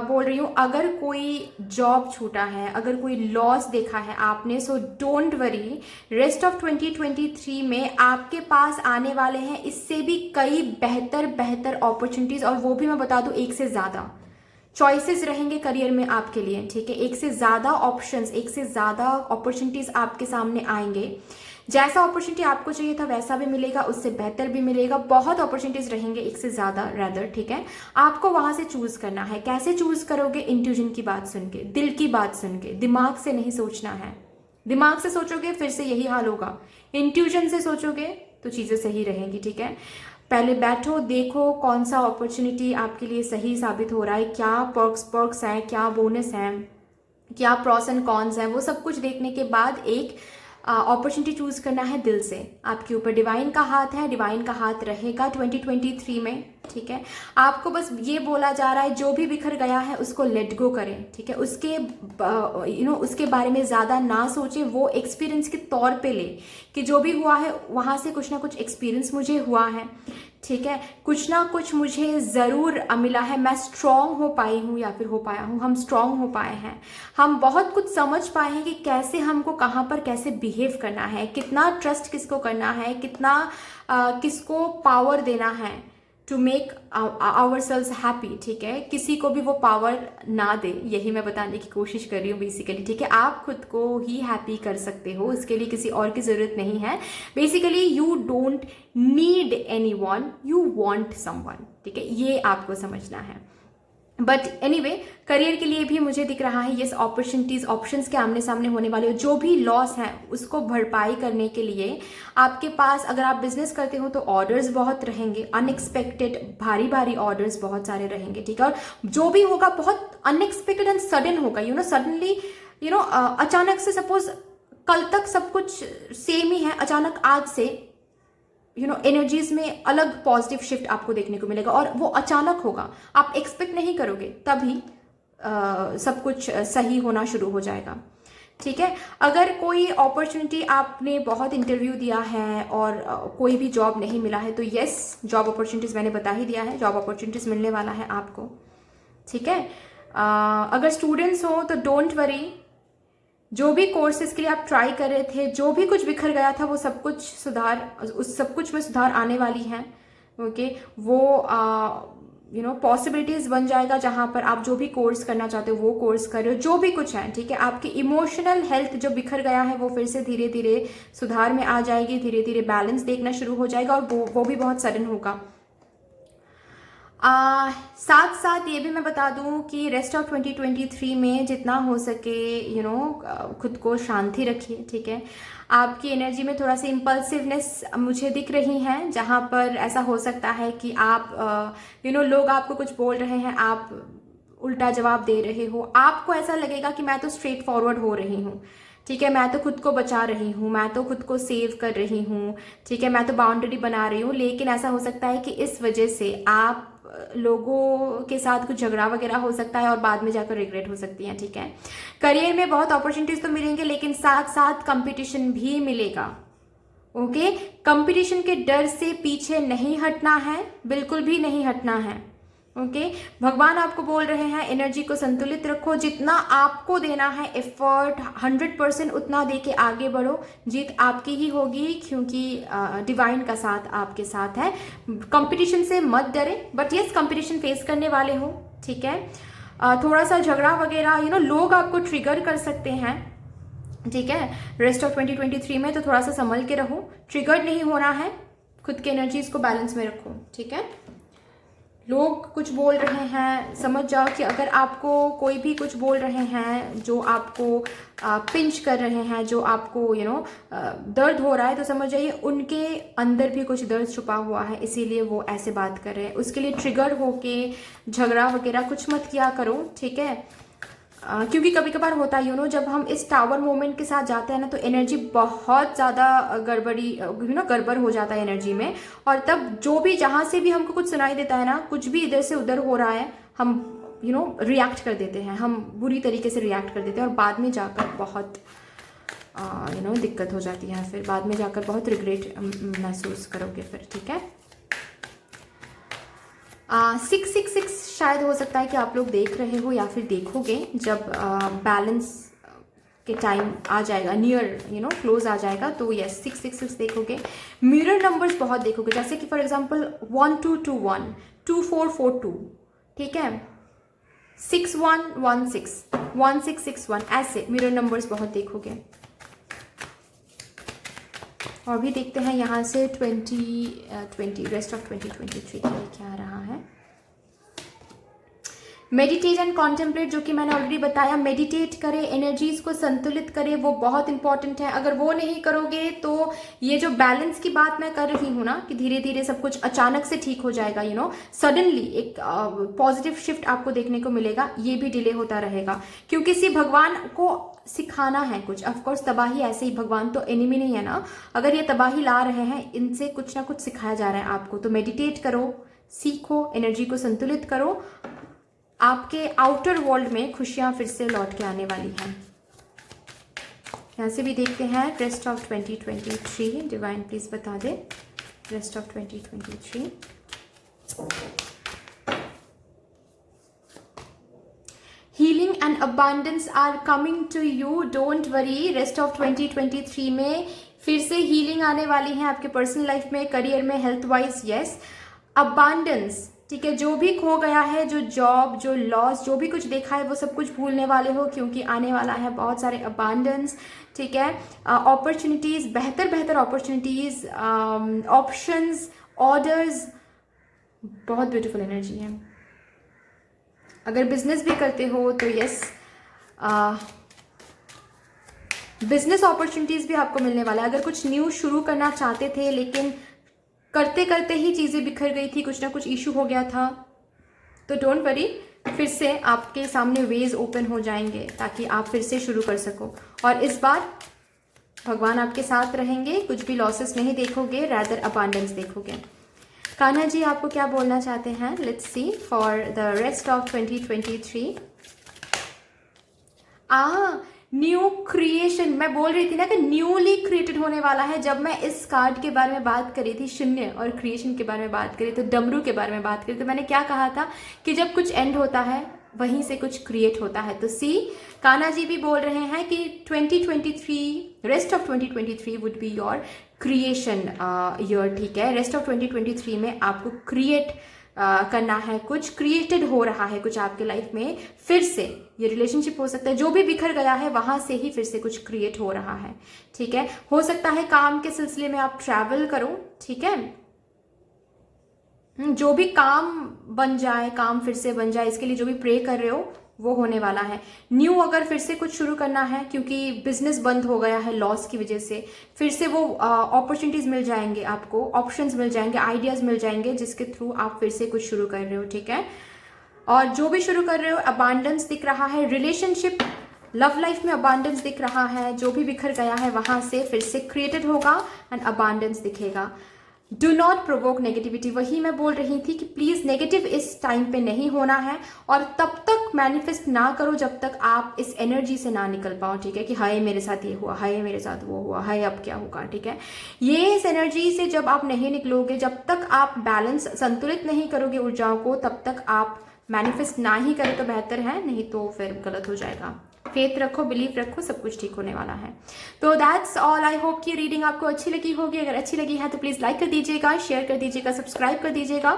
बोल रही हूँ, अगर कोई जॉब छूटा है, अगर कोई लॉस देखा है आपने, so don't worry, rest of 2023 में आपके पास आने वाले हैं इससे भी कई बेहतर अपॉर्चुनिटीज, और वो भी मैं बता दूँ एक से ज़्यादा चॉइसेस रहेंगे करियर में आपके लिए, ठीक है। एक से ज़्यादा ऑप्शंस, एक से ज़्यादा अपॉर्चुनिटीज आपके सामने आएंगे। जैसा अपॉर्चुनिटी आपको चाहिए था वैसा भी मिलेगा, उससे बेहतर भी मिलेगा, बहुत अपॉर्चुनिटीज रहेंगे एक से ज़्यादा रैदर, ठीक है। आपको वहाँ से चूज़ करना है। कैसे चूज़ करोगे? इंट्यूजन की बात सुन के, दिल की बात सुन के, दिमाग से नहीं सोचना है। दिमाग से सोचोगे फिर से यही हाल होगा, इंट्यूजन से सोचोगे तो चीज़ें सही रहेंगी, ठीक है। पहले बैठो, देखो कौन सा अपॉर्चुनिटी आपके लिए सही साबित हो रहा है, क्या पर्क्स हैं, क्या बोनस हैं, क्या प्रॉस एंड कॉन्स हैं, वो सब कुछ देखने के बाद एक अपॉर्चुनिटी चूज करना है दिल से। आपके ऊपर डिवाइन का हाथ है, डिवाइन का हाथ रहेगा 2023 में, ठीक है। आपको बस ये बोला जा रहा है जो भी बिखर गया है उसको लेट गो करें, ठीक है। उसके उसके बारे में ज़्यादा ना सोचें, वो एक्सपीरियंस के तौर पे ले कि जो भी हुआ है वहाँ से कुछ ना कुछ एक्सपीरियंस मुझे हुआ है, ठीक है। कुछ ना कुछ मुझे ज़रूर मिला है, मैं स्ट्रांग हो पाई हूँ या फिर हो पाया हूँ, हम स्ट्रांग हो पाए हैं, हम बहुत कुछ समझ पाए हैं कि कैसे हमको कहाँ पर कैसे बिहेव करना है, कितना ट्रस्ट किसको करना है, कितना किसको पावर देना है to make ourselves happy, ठीक है। किसी को भी वो पावर ना दे, यही मैं बताने की कोशिश कर रही हूँ बेसिकली, ठीक है। आप खुद को ही हैप्पी कर सकते हो, इसके लिए किसी और की ज़रूरत नहीं है। Basically you don't need any one, you want someone, ठीक है, ये आपको समझना है। बट एनीवे करियर के लिए भी मुझे दिख रहा है ये अपॉर्चुनिटीज, ऑप्शंस के आमने सामने होने वाले, जो भी लॉस हैं उसको भरपाई करने के लिए आपके पास, अगर आप बिजनेस करते हो तो ऑर्डर्स बहुत रहेंगे, अनएक्सपेक्टेड भारी भारी ऑर्डर्स बहुत सारे रहेंगे, ठीक है। और जो भी होगा बहुत अनएक्सपेक्टेड एंड सडन होगा, सडनली अचानक से, सपोज कल तक सब कुछ सेम ही है, अचानक आज से एनर्जीज में अलग पॉजिटिव शिफ्ट आपको देखने को मिलेगा, और वो अचानक होगा, आप एक्सपेक्ट नहीं करोगे, तभी सब कुछ सही होना शुरू हो जाएगा, ठीक है। अगर कोई अपॉर्चुनिटी, आपने बहुत इंटरव्यू दिया है और कोई भी जॉब नहीं मिला है, तो यस, जॉब अपॉर्चुनिटीज़ मैंने बता ही दिया है, जॉब अपॉर्चुनिटीज़ मिलने वाला है आपको, ठीक है। अगर स्टूडेंट्स हो तो डोंट वरी, जो भी कोर्सेज के लिए आप ट्राई कर रहे थे, जो भी कुछ बिखर गया था, वो सब कुछ उस सब कुछ में सुधार आने वाली है, ओके। वो पॉसिबिलिटीज़ बन जाएगा, जहाँ पर आप जो भी कोर्स करना चाहते हो वो कोर्स कर रहे हो, जो भी कुछ है, ठीक है। आपकी इमोशनल हेल्थ जो बिखर गया है वो फिर से धीरे धीरे सुधार में आ जाएगी, धीरे धीरे बैलेंस देखना शुरू हो जाएगा, और वो भी बहुत सडन होगा। साथ साथ ये भी मैं बता दूं कि रेस्ट ऑफ 2023 में जितना हो सके खुद को शांति रखिए, ठीक है। आपकी एनर्जी में थोड़ा सा इम्पल्सिवनेस मुझे दिख रही है, जहाँ पर ऐसा हो सकता है कि आप लोग आपको कुछ बोल रहे हैं, आप उल्टा जवाब दे रहे हो, आपको ऐसा लगेगा कि मैं तो स्ट्रेट फॉरवर्ड हो रही हूँ, ठीक है, मैं तो खुद को बचा रही हूँ, मैं तो खुद को सेव कर रही हूँ, ठीक है, मैं तो बाउंड्री बना रही हूँ। लेकिन ऐसा हो सकता है कि इस वजह से आप लोगों के साथ कुछ झगड़ा वगैरह हो सकता है और बाद में जाकर रिग्रेट हो सकती है, ठीक है। करियर में बहुत अपॉर्चुनिटीज तो मिलेंगे, लेकिन साथ साथ कंपटीशन भी मिलेगा, ओके। कंपटीशन के डर से पीछे नहीं हटना है, बिल्कुल भी नहीं हटना है, ओके। भगवान आपको बोल रहे हैं एनर्जी को संतुलित रखो, जितना आपको देना है एफर्ट 100% उतना दे के आगे बढ़ो, जीत आपकी ही होगी, क्योंकि डिवाइन का साथ आपके साथ है। कंपटीशन से मत डरे, बट यस कंपटीशन फेस करने वाले हो, ठीक है। थोड़ा सा झगड़ा वगैरह लोग आपको ट्रिगर कर सकते हैं, ठीक है, रेस्ट ऑफ 2023 में, तो थोड़ा सा संभल के रहो, ट्रिगर नहीं होना है, खुद की एनर्जीज को बैलेंस में रखो, ठीक है। लोग कुछ बोल रहे हैं, समझ जाओ कि अगर आपको कोई भी कुछ बोल रहे हैं, जो आपको पिंच कर रहे हैं, जो आपको दर्द हो रहा है, तो समझ जाइए उनके अंदर भी कुछ दर्द छुपा हुआ है, इसीलिए वो ऐसे बात कर रहे हैं। उसके लिए ट्रिगर होके झगड़ा वगैरह कुछ मत किया करो, ठीक है। क्योंकि कभी कभार होता है जब हम इस टावर मोमेंट के साथ जाते हैं ना, तो एनर्जी बहुत ज़्यादा गड़बड़ हो जाता है एनर्जी में, और तब जो भी जहाँ से भी हमको कुछ सुनाई देता है ना, कुछ भी इधर से उधर हो रहा है, हम रिएक्ट कर देते हैं, हम बुरी तरीके से रिएक्ट कर देते हैं, और बाद में जाकर बहुत दिक्कत हो जाती है, फिर बाद में जाकर बहुत रिग्रेट महसूस करोगे फिर, ठीक है। 666 शायद हो सकता है कि आप लोग देख रहे हो या फिर देखोगे, जब बैलेंस के टाइम आ जाएगा, नियर क्लोज आ जाएगा, तो यस 666 देखोगे। मिरर नंबर्स बहुत देखोगे, जैसे कि फॉर एग्जांपल 1221, 2442, ठीक है, 6116, 1661, ऐसे मिरर नंबर्स बहुत देखोगे। और भी देखते हैं यहाँ से 2020 रेस्ट ऑफ 2023 के लिए क्या आ रहा है। मेडिटेट एंड कॉन्टेम्पलेट, जो कि मैंने ऑलरेडी बताया, मेडिटेट करें, एनर्जीज को संतुलित करें, वो बहुत इंपॉर्टेंट है। अगर वो नहीं करोगे तो ये जो बैलेंस की बात मैं कर रही हूँ ना, कि धीरे धीरे सब कुछ अचानक से ठीक हो जाएगा, सडनली एक पॉजिटिव शिफ्ट आपको देखने को मिलेगा, ये भी डिले होता रहेगा। क्योंकि किसी भगवान को सिखाना है कुछ, ऑफकोर्स तबाही ऐसे ही, भगवान तो एनिमी नहीं है ना। अगर ये तबाही ला रहे हैं, इनसे कुछ ना कुछ सिखाया जा रहा है आपको। तो मेडिटेट करो, सीखो, एनर्जी को संतुलित करो, आपके आउटर वर्ल्ड में खुशियां फिर से लौट के आने वाली हैं। यहां से भी देखते हैं रेस्ट ऑफ 2023। डिवाइन प्लीज बता दे rest of 2023। Healing and abundance are coming to you, don't worry. Rest of 2023 में फिर से हीलिंग आने वाली है आपके पर्सनल लाइफ में, करियर में, हेल्थ वाइज। यस, अबांडेंस, ठीक है। जो भी खो गया है, जो जॉब, जो लॉस, जो भी कुछ देखा है, वो सब कुछ भूलने वाले हो, क्योंकि आने वाला है बहुत सारे अबांडेंस, ठीक है। अपॉर्चुनिटीज, बेहतर बेहतर अपॉर्चुनिटीज, ऑप्शंस, ऑर्डर्स, बहुत ब्यूटीफुल एनर्जी है। अगर बिजनेस भी करते हो तो यस, बिजनेस अपॉर्चुनिटीज भी आपको मिलने वाला है। अगर कुछ न्यू शुरू करना चाहते थे लेकिन करते करते ही चीज़ें बिखर गई थी, कुछ ना कुछ इशू हो गया था, तो डोंट वरी, फिर से आपके सामने वेज ओपन हो जाएंगे ताकि आप फिर से शुरू कर सको। और इस बार भगवान आपके साथ रहेंगे, कुछ भी लॉसेस नहीं देखोगे, रैदर अबांडेंस देखोगे। कान्हा जी आपको क्या बोलना चाहते हैं? Let's see for the rest of 2023। New creation, मैं बोल रही थी ना कि न्यूली क्रिएटेड होने वाला है। जब मैं इस कार्ड के बारे में बात करी थी, शून्य और क्रिएशन के बारे में बात करी, तो डमरू के बारे में बात करी, तो मैंने क्या कहा था कि जब कुछ एंड होता है वहीं से कुछ क्रिएट होता है। तो सी, कान्हा जी भी बोल रहे हैं कि 2023, rest of 2023 would be your creation year, ठीक है। रेस्ट ऑफ 2023 में आपको क्रिएट करना है, कुछ क्रिएटेड हो रहा है कुछ आपके लाइफ में। फिर से ये रिलेशनशिप हो सकता है, जो भी बिखर गया है वहां से ही फिर से कुछ क्रिएट हो रहा है, ठीक है। हो सकता है काम के सिलसिले में आप ट्रैवल करो, ठीक है। जो भी काम बन जाए, काम फिर से बन जाए, इसके लिए जो भी प्रे कर रहे हो वो होने वाला है। न्यू अगर फिर से कुछ शुरू करना है, क्योंकि बिजनेस बंद हो गया है लॉस की वजह से, फिर से वो अपॉर्चुनिटीज मिल जाएंगे आपको, ऑप्शंस मिल जाएंगे, आइडियाज मिल जाएंगे, जिसके थ्रू आप फिर से कुछ शुरू कर रहे हो, ठीक है। और जो भी शुरू कर रहे हो, अबांडेंस दिख रहा है। रिलेशनशिप, लव लाइफ में अबांडेंस दिख रहा है। जो भी बिखर गया है वहां से फिर से क्रिएटेड होगा एंड अबांडेंस दिखेगा। डू नॉट प्रोवोक नेगेटिविटी, वही मैं बोल रही थी कि प्लीज नेगेटिव इस टाइम पे नहीं होना है, और तब तक मैनिफेस्ट ना करो जब तक आप इस एनर्जी से ना निकल पाओ, ठीक है। कि हाय मेरे साथ ये हुआ, हाय मेरे साथ वो हुआ, हाय अब क्या होगा, ठीक है। ये इस एनर्जी से जब आप नहीं निकलोगे, जब तक आप बैलेंस, संतुलित नहीं करोगे ऊर्जाओं को, तब तक आप मैनिफेस्ट ना ही करें तो बेहतर है, नहीं तो फिर गलत हो जाएगा। फेथ रखो, बिलीव रखो, सब कुछ ठीक होने वाला है। तो दैट्स ऑल। आई होप कि रीडिंग आपको अच्छी लगी होगी। अगर अच्छी लगी है तो प्लीज लाइक कर दीजिएगा, शेयर कर दीजिएगा, सब्सक्राइब कर दीजिएगा।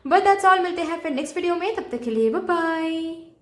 बट दैट्स ऑल, मिलते हैं फिर नेक्स्ट वीडियो में, तब तक के लिए बाय बाय।